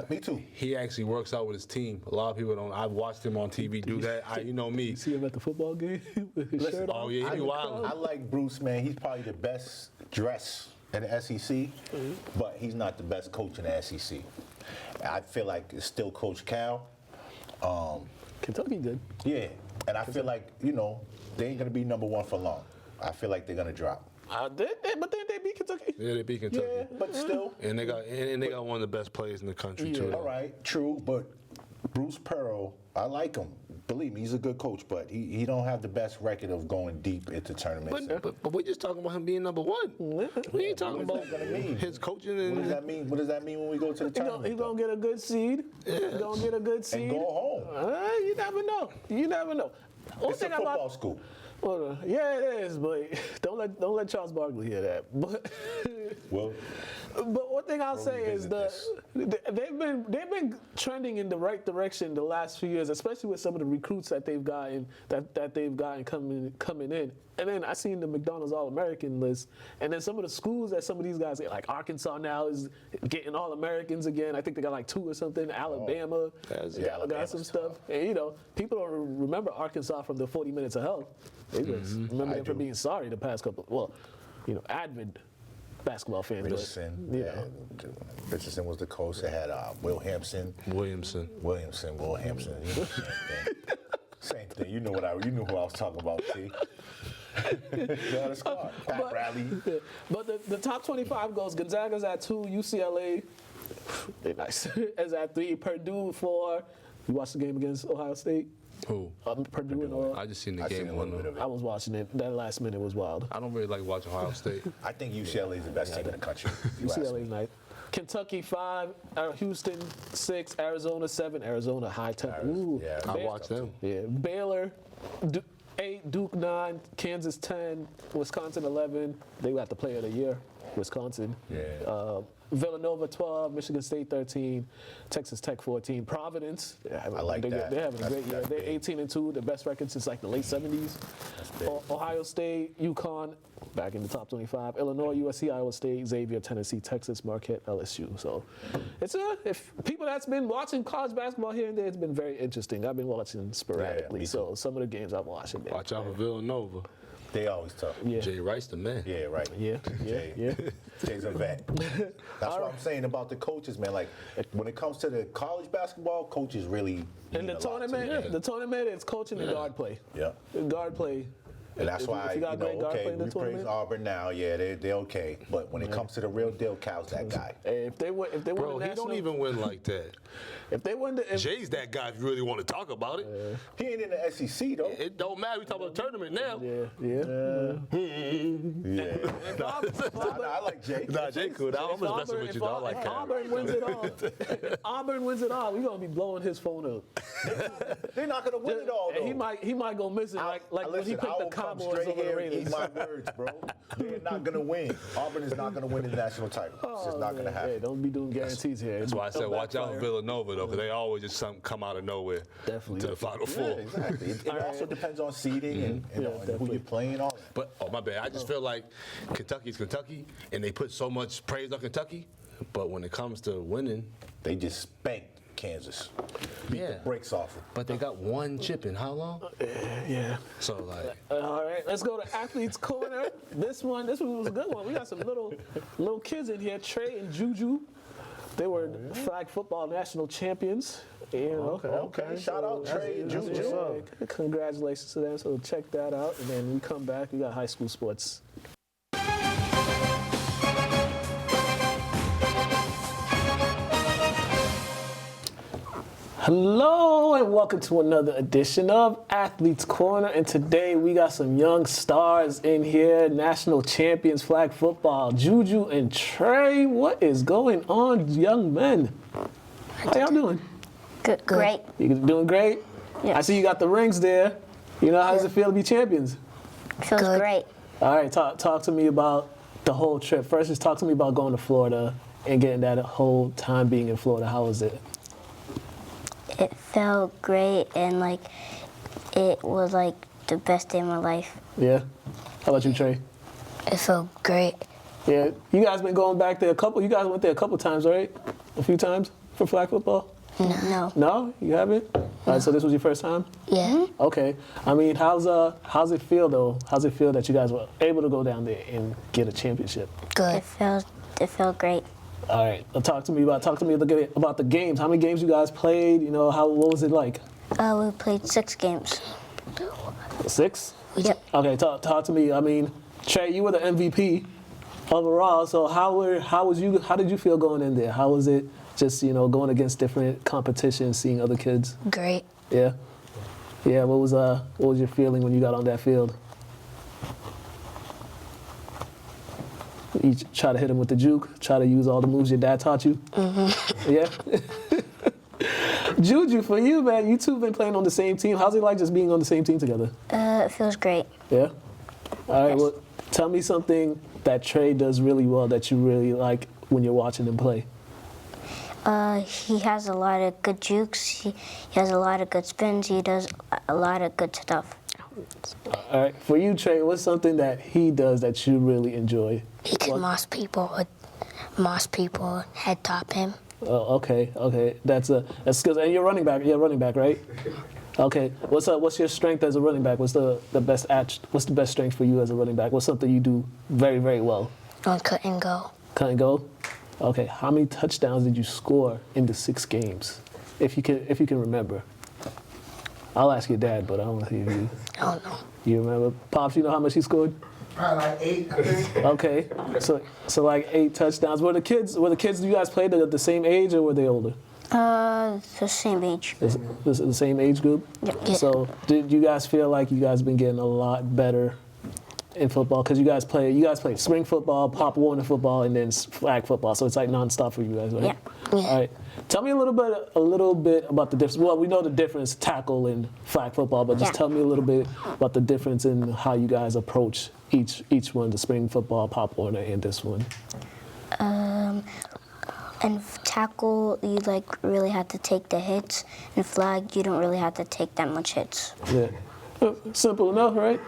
Me too. He actually works out with his team. A lot of people don't. I've watched him on TV do that. You know me. See him at the football game with his shirt on. Oh yeah, he be wild. I like Bruce, man. He's probably the best dressed in the SEC, but he's not the best coach in the SEC. I feel like it's still Coach Cal. Kentucky good. Yeah, and I feel like, they ain't going to be number one for long. I feel like they're going to drop. But then they beat Kentucky. Yeah, they beat Kentucky. Yeah, but still. And they got one of the best players in the country too. All right, true, but Bruce Pearl, I like him. Believe me, he's a good coach, but he don't have the best record of going deep into tournaments. But we're just talking about him being number one. We ain't talking about gonna mean? his coaching. What And does that mean? What does that mean when we go to the tournament? He's going to get a good seed. He's going to get a good seed. And go home. You never know. You never know. It's a football school. Well, yeah, it is, but don't let Charles Barkley hear that. But one thing I'll say is they've been trending in the right direction the last few years, especially with some of the recruits that they've gotten coming in. And then I seen the McDonald's All-American list, and then some of the schools that some of these guys, like Arkansas now is getting All-Americans again. I think they got like 2 or something. Alabama got some stuff. And people don't remember Arkansas from the 40 Minutes of Hell. They just remember them for being sorry the past couple. Well, avid basketball fans. Richardson. Richardson was the coach. They had Williamson. Same thing. You knew who I was talking about, T. Pat Bradley. But the top 25 goes: Gonzaga's at 2, UCLA, they're nice, is at 3, Purdue 4. You watched the game against Ohio State? Who? Purdue and Ohio. I just seen the game. I was watching it. That last minute was wild. I don't really like watching Ohio State. I think UCLA is the best team in the country. UCLA nice. Kentucky 5, Houston 6, Arizona 7. Arizona high tempo. Ooh, Yeah, I watched them. Yeah, Baylor 8, Duke 9, Kansas 10, Wisconsin 11. They got the Player of the Year, Wisconsin. Yeah. Villanova 12, Michigan State 13, Texas Tech 14, Providence. I like that. They're having a great year. That's They're big. 18-2, the best record since like the late 70s. big. Ohio State, UConn, back in the top 25. Illinois, USC, Iowa State, Xavier, Tennessee, Texas, Marquette, LSU. So it's if people that's been watching college basketball here and there, it's been very interesting. I've been watching sporadically. me So some of the games I'm watching. Watch out for Villanova. They always tough. Yeah. Jay Rice, the man. Yeah, right. Yeah. Jay's a vet. That's what I'm saying about the coaches, man. Like, when it comes to the college basketball, coaches really And the tournament is coaching and guard play. Yeah. Guard play. And that's If why, you got great guard play in the we praise tournament. Auburn now. Yeah, they're okay. But when it comes to the real deal, Cal's that guy. Hey, if they win Bro, the he national, don't even win like that. if they win the, Jay's that guy if you really want to talk about it. He ain't in the SEC, though. It don't matter. We talk about the tournament now. I like Jay. Nah, Jay cool. I'm just messing with you, though. I like if Cal. Auburn wins it all, Auburn wins it all, we're gonna be blowing his phone up. They're not going to win it all, though. And he might go missing like when he picked the Cowboys over the Raiders. Eat my words, bro. They're not going to win. Auburn is not going to win the national title. It's just not going to happen. Hey, don't be doing guarantees here. That's why I said watch out for Villanova, though, because they always just come out of nowhere to the Final Four. Yeah, exactly. It also depends on seeding and who you're playing, all that. But, oh, my bad. I just feel like Kentucky's Kentucky, and they put so much praise on Kentucky, but when it comes to winning, They just spanked Kansas. Beat the Yeah. brakes off them. but they got one chip in how long? Yeah. So, like, All right, let's go to Athletes Corner. This one was a good one. We got some little kids in here, Trae and JuJu. They were flag football national champions. Okay. Shout out Trae and JuJu. Congratulations to them. So check that out, and then we come back. We got high school sports. Hello and welcome to another edition of Athletes Corner, and today we got some young stars in here, national champions flag football, JuJu and Trae. What is going on, young men? How y'all doing? Good. Great. You doing great? Yes. I see you got the rings there. How does it feel to be champions? Feels great. All right, talk to me about the whole trip. First, just talk to me about going to Florida and getting that whole time being in Florida. How was it? It felt great, and like it was like the best day of my life. Yeah. How about you, Trae? It felt great. Yeah. You guys been going back there a couple. You guys went there a couple times, right? A few times for flag football. No. No, you haven't. All right. So this was your first time. Yeah. Okay. I mean, how's it feel though? How's it feel that you guys were able to go down there and get a championship? Good. It felt great. All right. Talk to me about the games. How many games you guys played? You know, what was it like? We played 6 games. 6? Yep. Okay. Talk to me. I mean, Trae, you were the MVP overall. So how did you feel going in there? How was it? Just going against different competitions, seeing other kids. Great. Yeah. Yeah. What was your feeling when you got on that field? You try to hit him with the juke. Try to use all the moves your dad taught you. Mm-hmm. Yeah. JuJu, for you, man, you two been playing on the same team. How's it like just being on the same team together? It feels great. Yeah. All right. Yes. Well, tell me something that Trae does really well that you really like when you're watching him play. He has a lot of good jukes. He has a lot of good spins. He does a lot of good stuff. All right. For you, Trae, what's something that he does that you really enjoy? He can moss people, head top him. Oh, okay. That's skills. And you're running back. You're a running back, right? Okay. What's your strength as a running back? What's the best strength for you as a running back? What's something you do very, very well? On cut and go. Cut and go. Okay. How many touchdowns did you score in the 6 games, if you can remember? I'll ask your dad, but I don't know if you. I don't know. You remember, Pops? You know how much he scored? Probably like 8, I think. Okay. So like 8 touchdowns. Were the kids you guys played the same age or were they older? The same age. The same age group? Yeah. So did you guys feel like you guys been getting a lot better in football? Because you guys played spring football, Pop Warner football, and then flag football. So it's like nonstop for you guys, right? Yeah. All right. Tell me a little bit about the difference. Well, we know the difference, tackle and flag football, but just tell me a little bit about the difference in how you guys approach each one, the spring football, Pop Warner, and this one. And tackle, you like really have to take the hits. And flag, you don't really have to take that much hits. Yeah. Simple enough, right?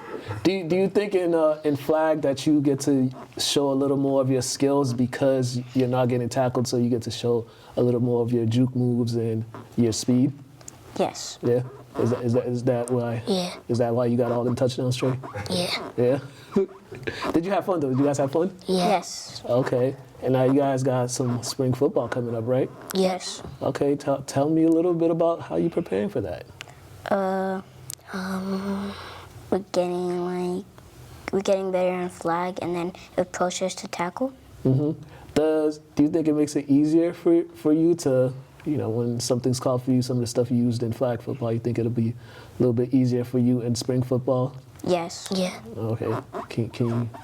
Do you think in flag that you get to show a little more of your skills because you're not getting tackled, so you get to show a little more of your juke moves and your speed? Yes. Yeah. Is that why? Yeah. Is that why you got all them touchdowns, Trae? Yeah. Yeah. Did you have fun though? Did you guys have fun? Yeah. Yes. Okay. And now you guys got some spring football coming up, right? Yes. Okay. Tell me a little bit about how you're preparing for that. We're getting better on flag, and then it pushes to tackle. Mm-hmm. Do you think it makes it easier for you to, when something's called for you, some of the stuff you used in flag football, you think it'll be a little bit easier for you in spring football? Yes. Yeah. Okay. Can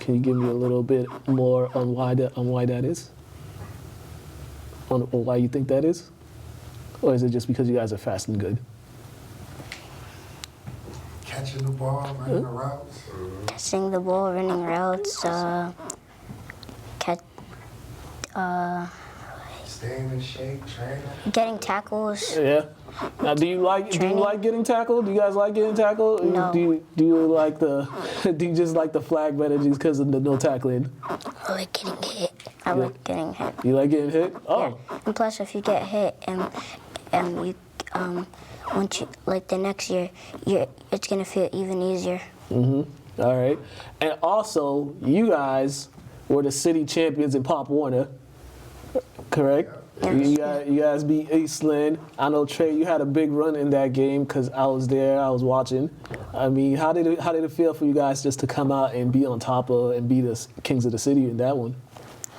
you give me a little bit more on why that is? On why you think that is? Or is it just because you guys are fast and good? Catching the ball, running the routes. Catching the ball, running routes, Staying in shape, training. getting tackles. Yeah. Now, do you like getting tackled? Do you guys like getting tackled? No. Do you like do you just like the flag better just because of the no tackling? I like getting hit. I like getting hit. You like getting hit? Oh. Yeah. And plus, if you get hit and you once you like the next year, it's gonna feel even easier. Mm-hmm. All right. And also, you guys were the city champions in Pop Warner, correct? You guys beat Eastland. I know, Trae, you had a big run in that game because I was there. I was watching. I mean, how did it feel for you guys just to come out and be on top of and be the kings of the city in that one?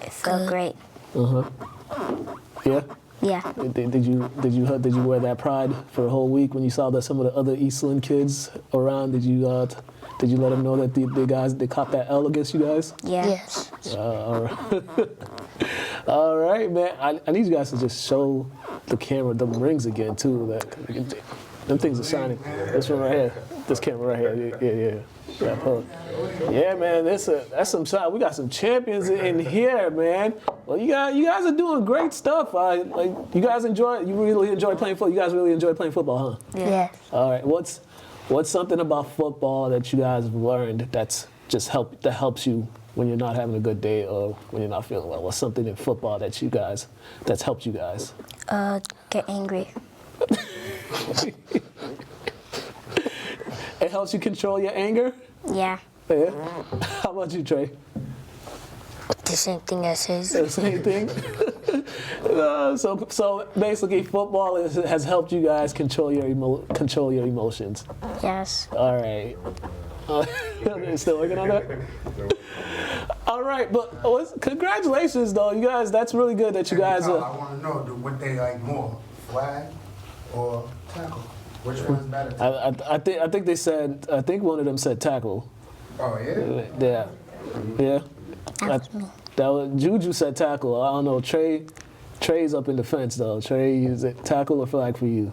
It felt great. Yeah. Yeah. Did you wear that pride for the whole week when you saw that some of the other Eastland kids around? Did you let them know that they caught that L against you guys? Yeah. Yes. All right. All right, man. I need you guys to just show the camera the rings again too. Them things are shining. This one right here. This camera right here. Yeah. Yeah, man, that's some shot. We got some champions in here, man. Well, you guys are doing great stuff. Like you guys really enjoy playing football. You guys really enjoy playing football, huh? Yeah. All right. What's something about football that you guys have learned that helps you when you're not having a good day or when you're not feeling well? What's something in football that's helped you guys? Get angry. It helps you control your anger? Yeah. Yeah. How about you, Trae? The same thing as his. The same thing? So basically, football has helped you guys control your emotions. Yes. All right. You're still working on that? All right, but congratulations, though. You guys, that's really good that you guys I want to know, what they like more, flag or tackle? Which one's better? I think they said, I think one of them said tackle. Oh, yeah? Yeah. Yeah. JuJu said tackle. I don't know. Trae's up in the fence, though. Trae, is it tackle or flag for you?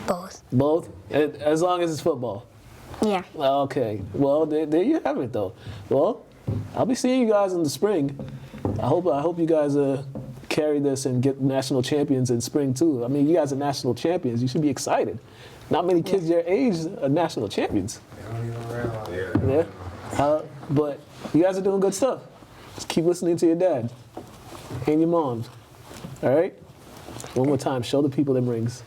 Both. Both? As long as it's football? Yeah. Okay. Well, there you have it, though. Well, I'll be seeing you guys in the spring. I hope you guys carry this and get national champions in spring, too. I mean, you guys are national champions. You should be excited. Not many kids your age are national champions. They don't even realize. Yeah. But you guys are doing good stuff. Just keep listening to your dad and your mom. All right? One more time. Show the people them rings.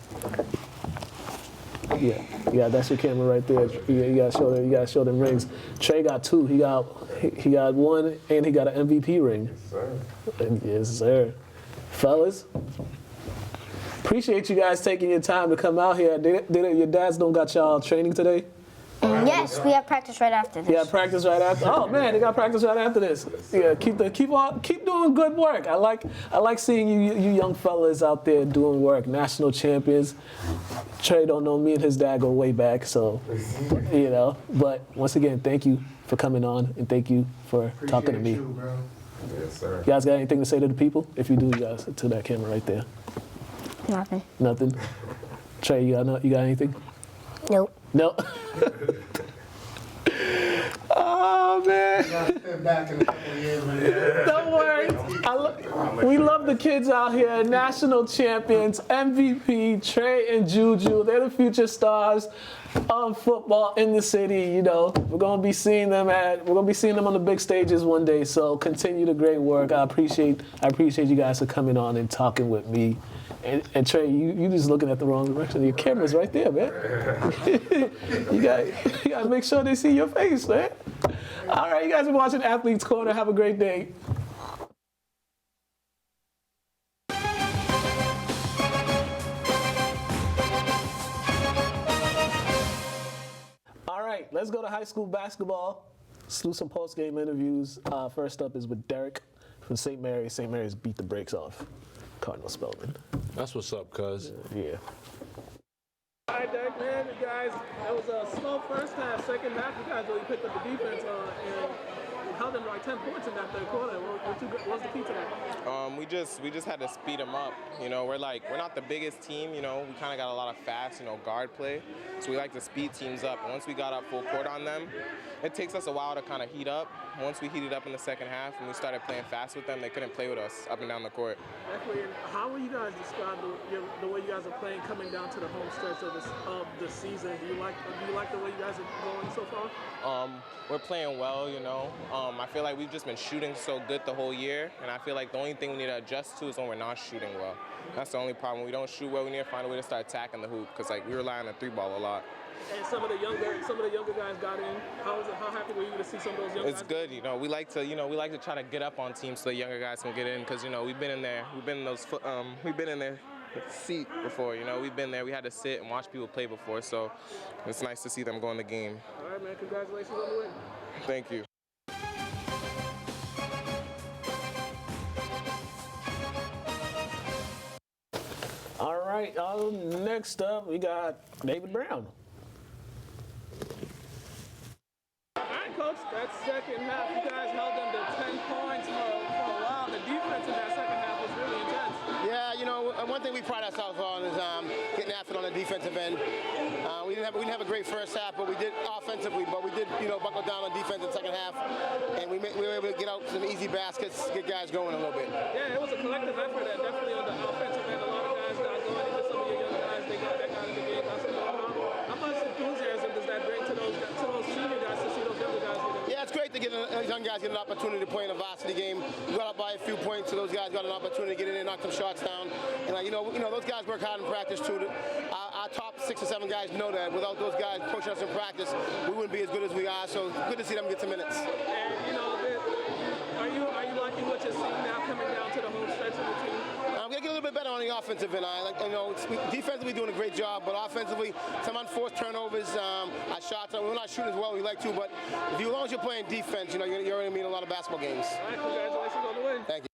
Yeah, that's your camera right there. You gotta show them rings. Trae got 2. He got 1 and he got an MVP ring. Yes, sir. Fellas, appreciate you guys taking your time to come out here. Your dads don't got y'all training today? Yes, we have practice right after this. Yeah, practice right after. Oh man, they got practice right after this. Yeah, keep doing good work. I like seeing you young fellas out there doing work. National champions. Trae don't know, me and his dad go way back, so But once again, thank you for coming on and thank you for talking to me. You, bro. Yes, sir. You guys got anything to say to the people? If you do, you guys to that camera right there. Nothing. Nothing. Trae, you got anything? Nope. No. Oh man. Step back in a couple of years, man. Don't worry. We love the kids out here. National champions, MVP, Trae and JuJu. They're the future stars of football in the city. We're gonna be seeing them on the big stages one day. So continue the great work. I appreciate you guys for coming on and talking with me. And Trae, you just looking at the wrong direction. Your camera's right there, man. you got to make sure they see your face, man. All right, you guys are watching Athletes Corner. Have a great day. All right, let's go to high school basketball. Let's do some post-game interviews. First up is with Derek from St. Mary's. St. Mary's beat the brakes off Cardinal Spellman. That's what's up, cuz. Yeah. All right, Derek, man, you guys, that was a slow first half. Second half, you guys really picked up the defense and held them to like 10 points in that third quarter. What was the key to that? We just had to speed them up. We're not the biggest team. We kind of got a lot of fast, guard play. So we like to speed teams up. And once we got up full court on them, it takes us a while to kind of heat up. Once we heated up in the second half and we started playing fast with them, they couldn't play with us up and down the court. Definitely. And how would you guys describe the way you guys are playing coming down to the home stretch of the season? Do you like the way you guys are going so far? We're playing well, I feel like we've just been shooting so good the whole year, and I feel like the only thing we need to adjust to is when we're not shooting well. That's the only problem. When we don't shoot well, we need to find a way to start attacking the hoop because we rely on the 3-ball a lot. And some of the younger guys got in. How happy were you to see some of those young guys? It's good, we like to try to get up on teams so the younger guys can get in because we've been in their seat before. We've been there. We had to sit and watch people play before, so it's nice to see them go in the game. All right, man. Congratulations on the win. Thank you. All right, next up, we got David Brown. All right, Coach, that second half, you guys held them to 10 points for a while. The defense in that second half was really intense. Yeah, one thing thing we pride ourselves on is getting after it on the defensive end. We didn't have a great first half, but we did offensively. But we did, buckle down on defense in the second half, and we were able to get out some easy baskets, get guys going a little bit. Yeah, it was a collective effort. Definitely on the offensive end, a lot of guys got going. Even some of your young guys, they got back out of the game. I said, how much enthusiasm does that bring to those senior guys to see those younger guys get in? Yeah, it's great to get young guys get an opportunity to play in a varsity game. We got up by a few points, so those guys got an opportunity to get in and knock some shots down. And those guys work hard in practice too. Our top 6 or 7 guys know that. Without those guys pushing us in practice, we wouldn't be as good as we are. So good to see them get some minutes. And are you liking what you're seeing now coming down to the home stretch of the team? I'm gonna get a little bit better on the offensive end. Defensively doing a great job, but offensively, some unforced turnovers. Our shots, we're not shooting as well as we like to, but as long as you're playing defense, you're gonna mean a lot of basketball games. All right, congratulations on the win. Thank you.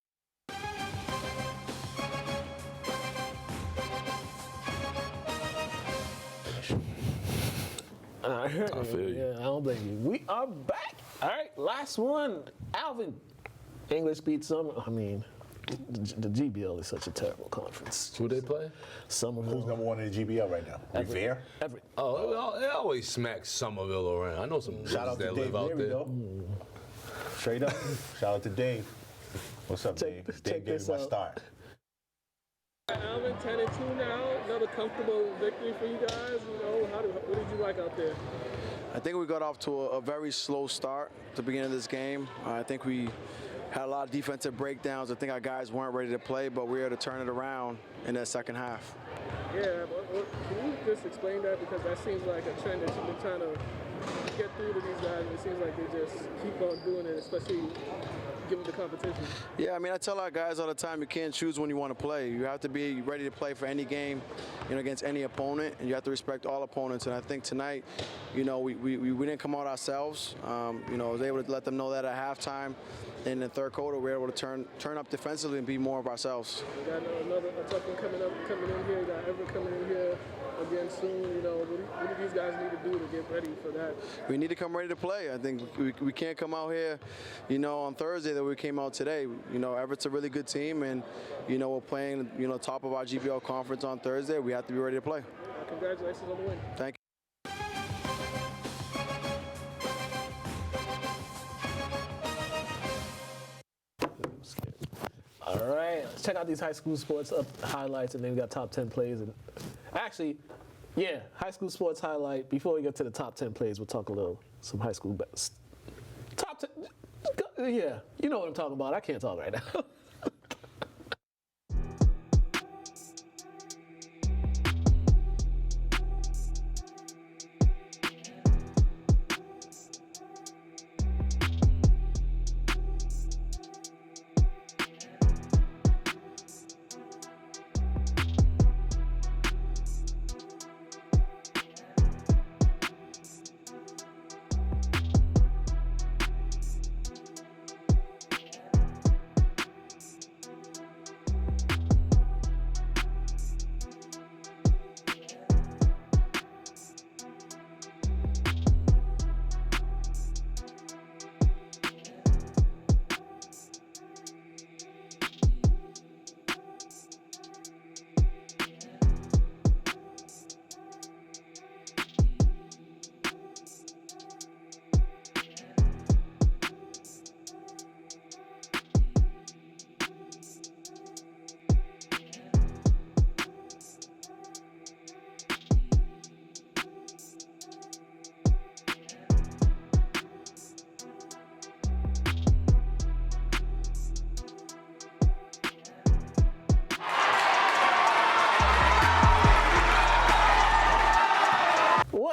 I feel you. Yeah, I don't blame you. We are back. All right, last one. Alvin. English beats Summer. I mean, the GBL is such a terrible conference. Who they play? Somerville. Who's number 1 in the GBL right now? Revere? Everett. Oh, it always smacks Somerville around. I know some Shout that out to live Dave out there. Straight up. Shout out to Dave. What's up, Dave? Dave gave me my start. Alvin, 10-2 now. Another comfortable victory for you guys. What did you like out there? I think we got off to a very slow start at the beginning of this game. I think we had a lot of defensive breakdowns. I think our guys weren't ready to play, but we were able to turn it around in that second half. Yeah, can you just explain that? Because that seems like a trend that you've been trying to get through to these guys, and it seems like they just keep on doing it, especially given the competition. Yeah, I mean, I tell our guys all the time, you can't choose when you want to play. You have to be ready to play for any game, against any opponent, and you have to respect all opponents. And I think tonight, we didn't come out ourselves. I was able to let them know that at halftime. In the third quarter, we were able to turn up defensively and be more of ourselves. You got a tough one coming in here. You got Everett coming in here again soon. What do these guys need to do to get ready for that? We need to come ready to play. I think we can't come out here, on Thursday that we came out today. Everett's a really good team, and we're playing, top of our GBL conference on Thursday. We have to be ready to play. Congratulations on the win. Thank you. All right, let's check out these high school sports highlights, and then we got top 10 plays. And actually, high school sports highlight. Before we get to the top 10 plays, we'll talk some high school top 10. Yeah, you know what I'm talking about. I can't talk right now.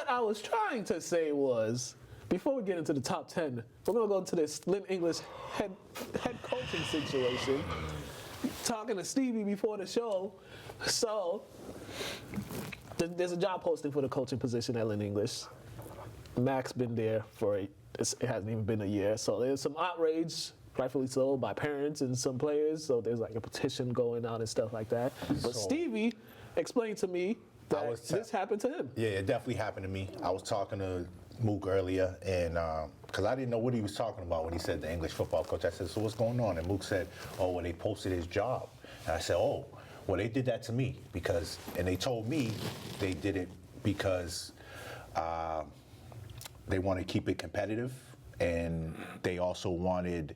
I was trying to say was, before we get into the top 10, we're going to go into this Lynn English head coaching situation. Talking to Stevie before the show. So, there's a job posting for the coaching position at Lynn English. Mac's been there for it hasn't even been a year. So there's some outrage, rightfully so, by parents and some players. So there's like a petition going on and stuff like that. But Stevie explained to me that this happened to him. Yeah, it definitely happened to me. I was talking to Mook earlier, and because I didn't know what he was talking about when he said the English football coach. I said, so what's going on? And Mook said, oh, well, they posted his job. And I said, oh, Well, they did that to me and they told me they did it because they want to keep it competitive, and they also wanted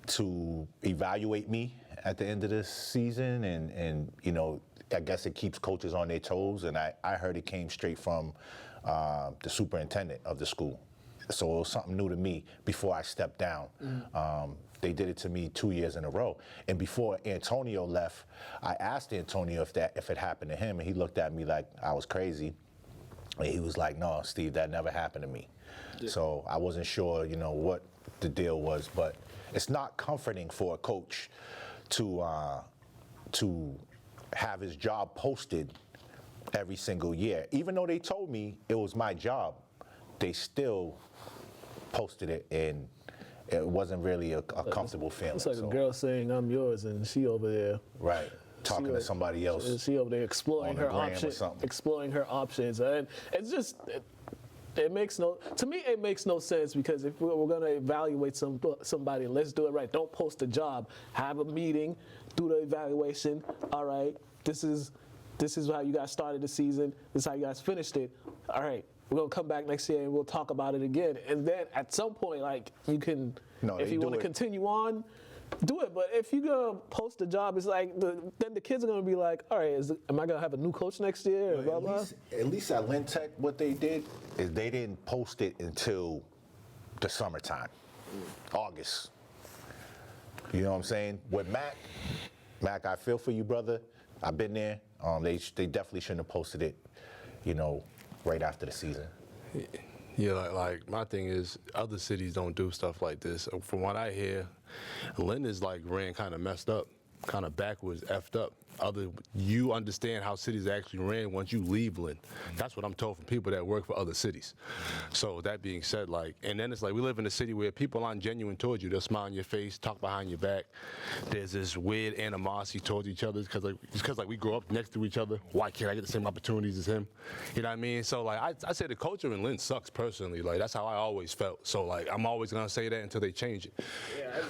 to evaluate me at the end of the season, and you know, I guess it keeps coaches on their toes, and I heard it came straight from the superintendent of the school. So it was something new to me before I stepped down. They did it to me 2 years in a row. And before Antonio left, I asked Antonio if it happened to him, and he looked at me like I was crazy. And he was like, "No, Steve, that never happened to me." Yeah. So I wasn't sure, you know, what the deal was, but it's not comforting for a coach to have his job posted every single year. Even though they told me it was my job, they still posted it, and it wasn't really a comfortable feeling. It's like a girl saying, "I'm yours," and she over there. Right. Talking to somebody else. And she over there exploring her options. And it's just, it makes no sense, because if we're going to evaluate somebody, let's do it right. Don't post a job. Have a meeting, do the evaluation. All right, this is how you guys started the season. This is how you guys finished it. All right, we're going to come back next year and we'll talk about it again. And then at some point, like, you can, if you want to continue on, do it. But if you're going to post a job, it's like, then the kids are going to be like, all right, am I going to have a new coach next year? Blah, blah. At least at Lynn Tech, what they did is they didn't post it until the summertime, August. You know what I'm saying? With Mac, I feel for you, brother. I've been there. They definitely shouldn't have posted it, you know, right after the season. Yeah, like my thing is, other cities don't do stuff like this. From what I hear, Lynn is like ran kind of messed up, kind of backwards, effed up. You understand how cities actually ran once you leave Lynn. That's what I'm told from people that work for other cities. So that being said, like, and then it's like we live in a city where people aren't genuine towards you. They'll smile on your face, talk behind your back. There's this weird animosity towards each other because we grow up next to each other. Why can't I get the same opportunities as him? You know what I mean? So like I say the culture in Lynn sucks personally. Like that's how I always felt. So like I'm always gonna say that until they change it. Yeah,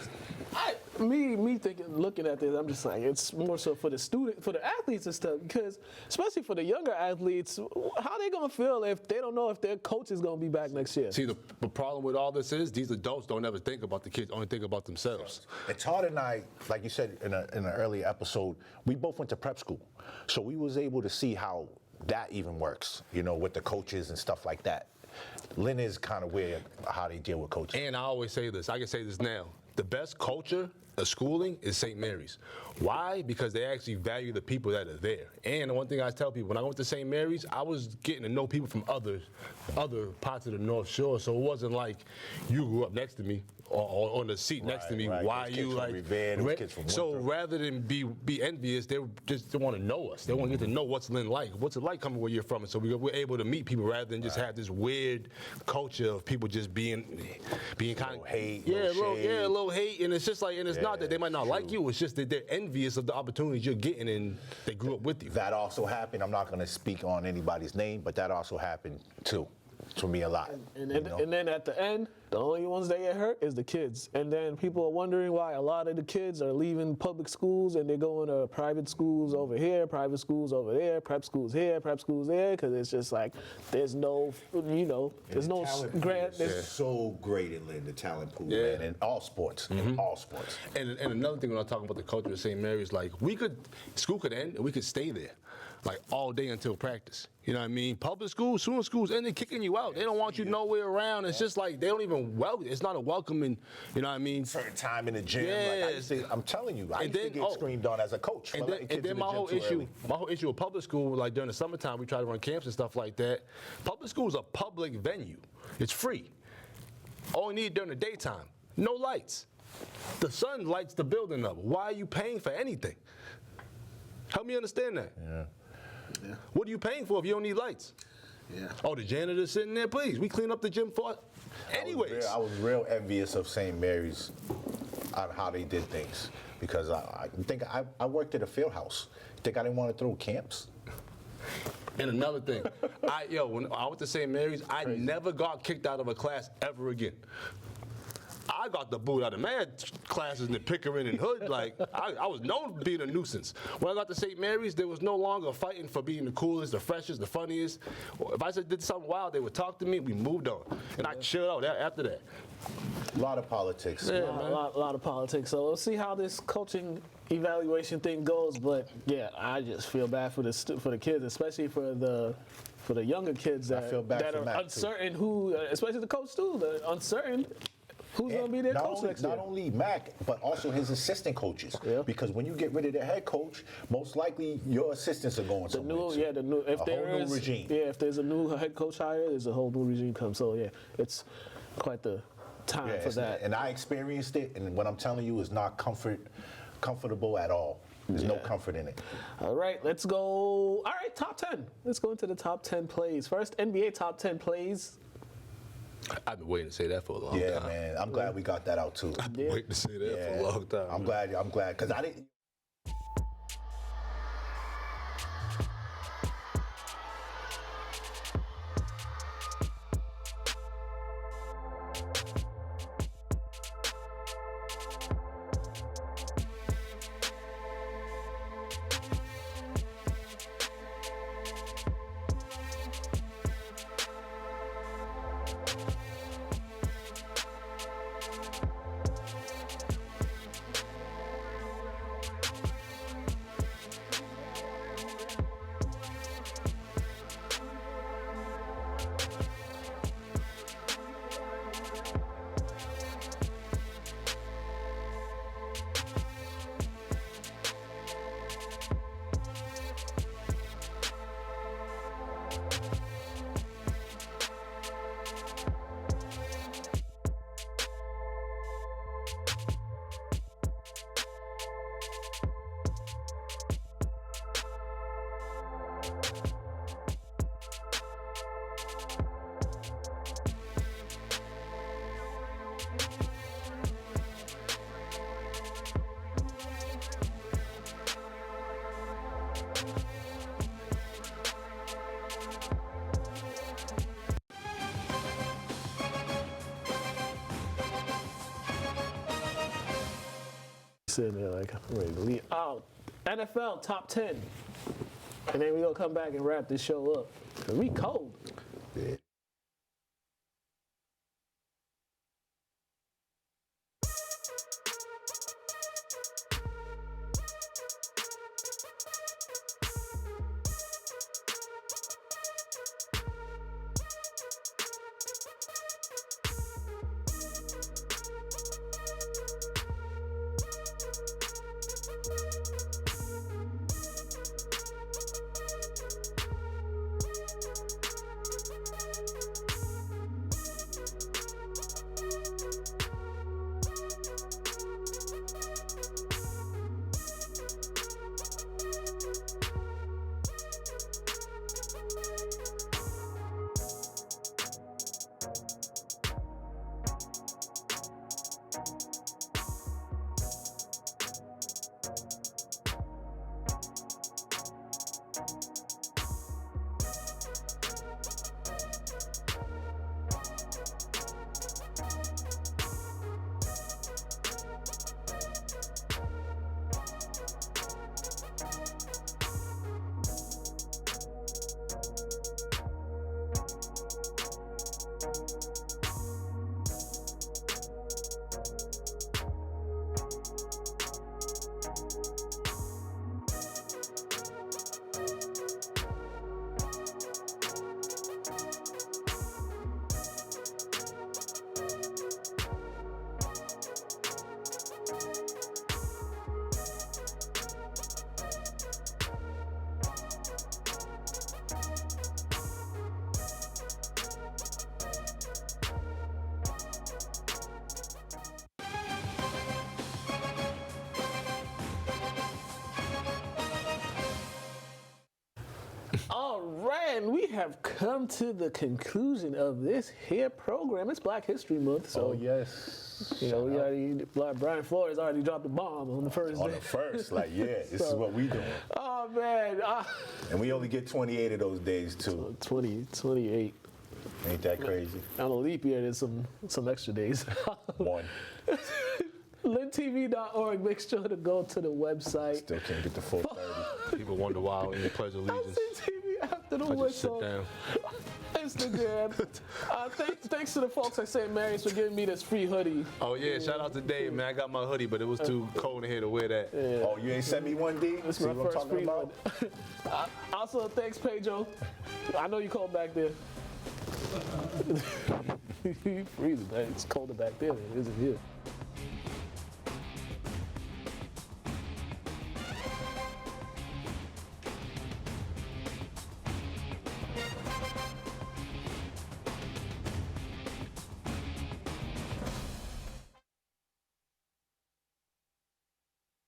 me thinking, looking at this, I'm just like, it's more so for the athletes and stuff, because especially for the younger athletes, how they gonna feel if they don't know if their coach is gonna be back next year? See, the problem with all this is these adults don't ever think about the kids, only think about themselves. And Todd and I, like you said in an earlier episode, we both went to prep school, so we was able to see how that even works, you know, with the coaches and stuff like that. Lynn is kind of weird how they deal with coaches. And I always say this, I can say this now, the best culture of schooling is St. Mary's. Why? Because they actually value the people that are there. And the one thing I tell people, when I went to St. Mary's, I was getting to know people from other parts of the North Shore, so it wasn't like you grew up next to me or on the seat next to me. Right. Why are you like? So rather than be envious, they want to know us. They want to get to know what's Lynn like. What's it like coming where you're from? And so we're able to meet people rather than just have this weird culture of people just being kind of hate, a little hate, and it's just like, and it's not that they might not like you. It's just that they're envious of the opportunities you're getting, and they grew up with you. That also happened. I'm not going to speak on anybody's name, but that also happened too. To me a lot. And then at the end, the only ones that get hurt is the kids. And then people are wondering why a lot of the kids are leaving public schools and they're going to private schools over here, private schools over there, prep schools here, prep schools there, because it's just like there's no, there's no grant. It's so great in Lynn, the talent pool, man, in all sports, in all sports. And another thing when I'm talking about the culture of St. Mary's, like school could end and we could stay there, like all day until practice. You know what I mean? Public schools, soon as schools end, they're kicking you out. They don't want you nowhere around. It's just like they don't even welcome. It's not a welcoming. You know what I mean? Certain time in the gym. Yeah. Like I'm telling you, I used to get screamed on as a coach. And then my whole issue with public school, like during the summertime, we try to run camps and stuff like that. Public school is a public venue. It's free. All you need during the daytime, no lights. The sun lights the building up. Why are you paying for anything? Help me understand that. Yeah. What are you paying for if you don't need lights? Yeah. Oh, the janitor's sitting there, please. We clean up the gym for anyways. I was real envious of St. Mary's on how they did things, because I think I worked at a field house. Think I didn't want to throw camps? And another thing, when I went to St. Mary's, I never got kicked out of a class ever again. I got the boot out of mad classes in the Pickering and Hood. Like, I was known for being a nuisance. When I got to St. Mary's, there was no longer fighting for being the coolest, the freshest, the funniest. If I did something wild, they would talk to me. We moved on, and I chilled out after that. A lot of politics. Yeah, a lot of politics. So we'll see how this coaching evaluation thing goes. But yeah, I just feel bad for the kids, especially for the younger kids that are uncertain who, especially the coach too, they're uncertain who's going to be their coach next year. Not only Mac, but also his assistant coaches. Yeah. Because when you get rid of the head coach, most likely your assistants are going somewhere. If there's a new head coach hire, there's a whole new regime comes. So yeah, it's quite the time for that. And I experienced it, and what I'm telling you is not comfortable at all. There's no comfort in it. All right, let's go. All right, top 10. Let's go into the top 10 plays. First, NBA top 10 plays. I've been waiting to say that for a long time. Yeah, man. I'm glad we got that out, too. I've been waiting to say that for a long time. I'm glad, because I didn't. Sitting there like, I'm ready to leave. Oh, NFL top 10. And then we're going to come back and wrap this show up. Because we cold. Yeah. All right, and we have come to the conclusion of this here program. It's Black History Month, so yes, you know we already. Brian Flores already dropped the bomb on the first day. On the first, like this is what we doing. Oh man, and we only get 28 of those days too. 28. Ain't that crazy? On a leap year, there's some extra days. One. LynnTV.org. Make sure to go to the website. Still can't get the full 30. People wonder why in the Pledge of Allegiance. TV after the I just sit whistle. down. Instagram. Thanks to the folks at St. Mary's for giving me this free hoodie. Oh yeah, shout out to Dave, man. I got my hoodie, but it was too cold in here to wear that. Yeah. Oh, you ain't sent me one, D? This See is my what I'm first talking free about? one. Also, thanks, Pedro. I know you cold back there. You freezing, man. It's colder back there than it is in here.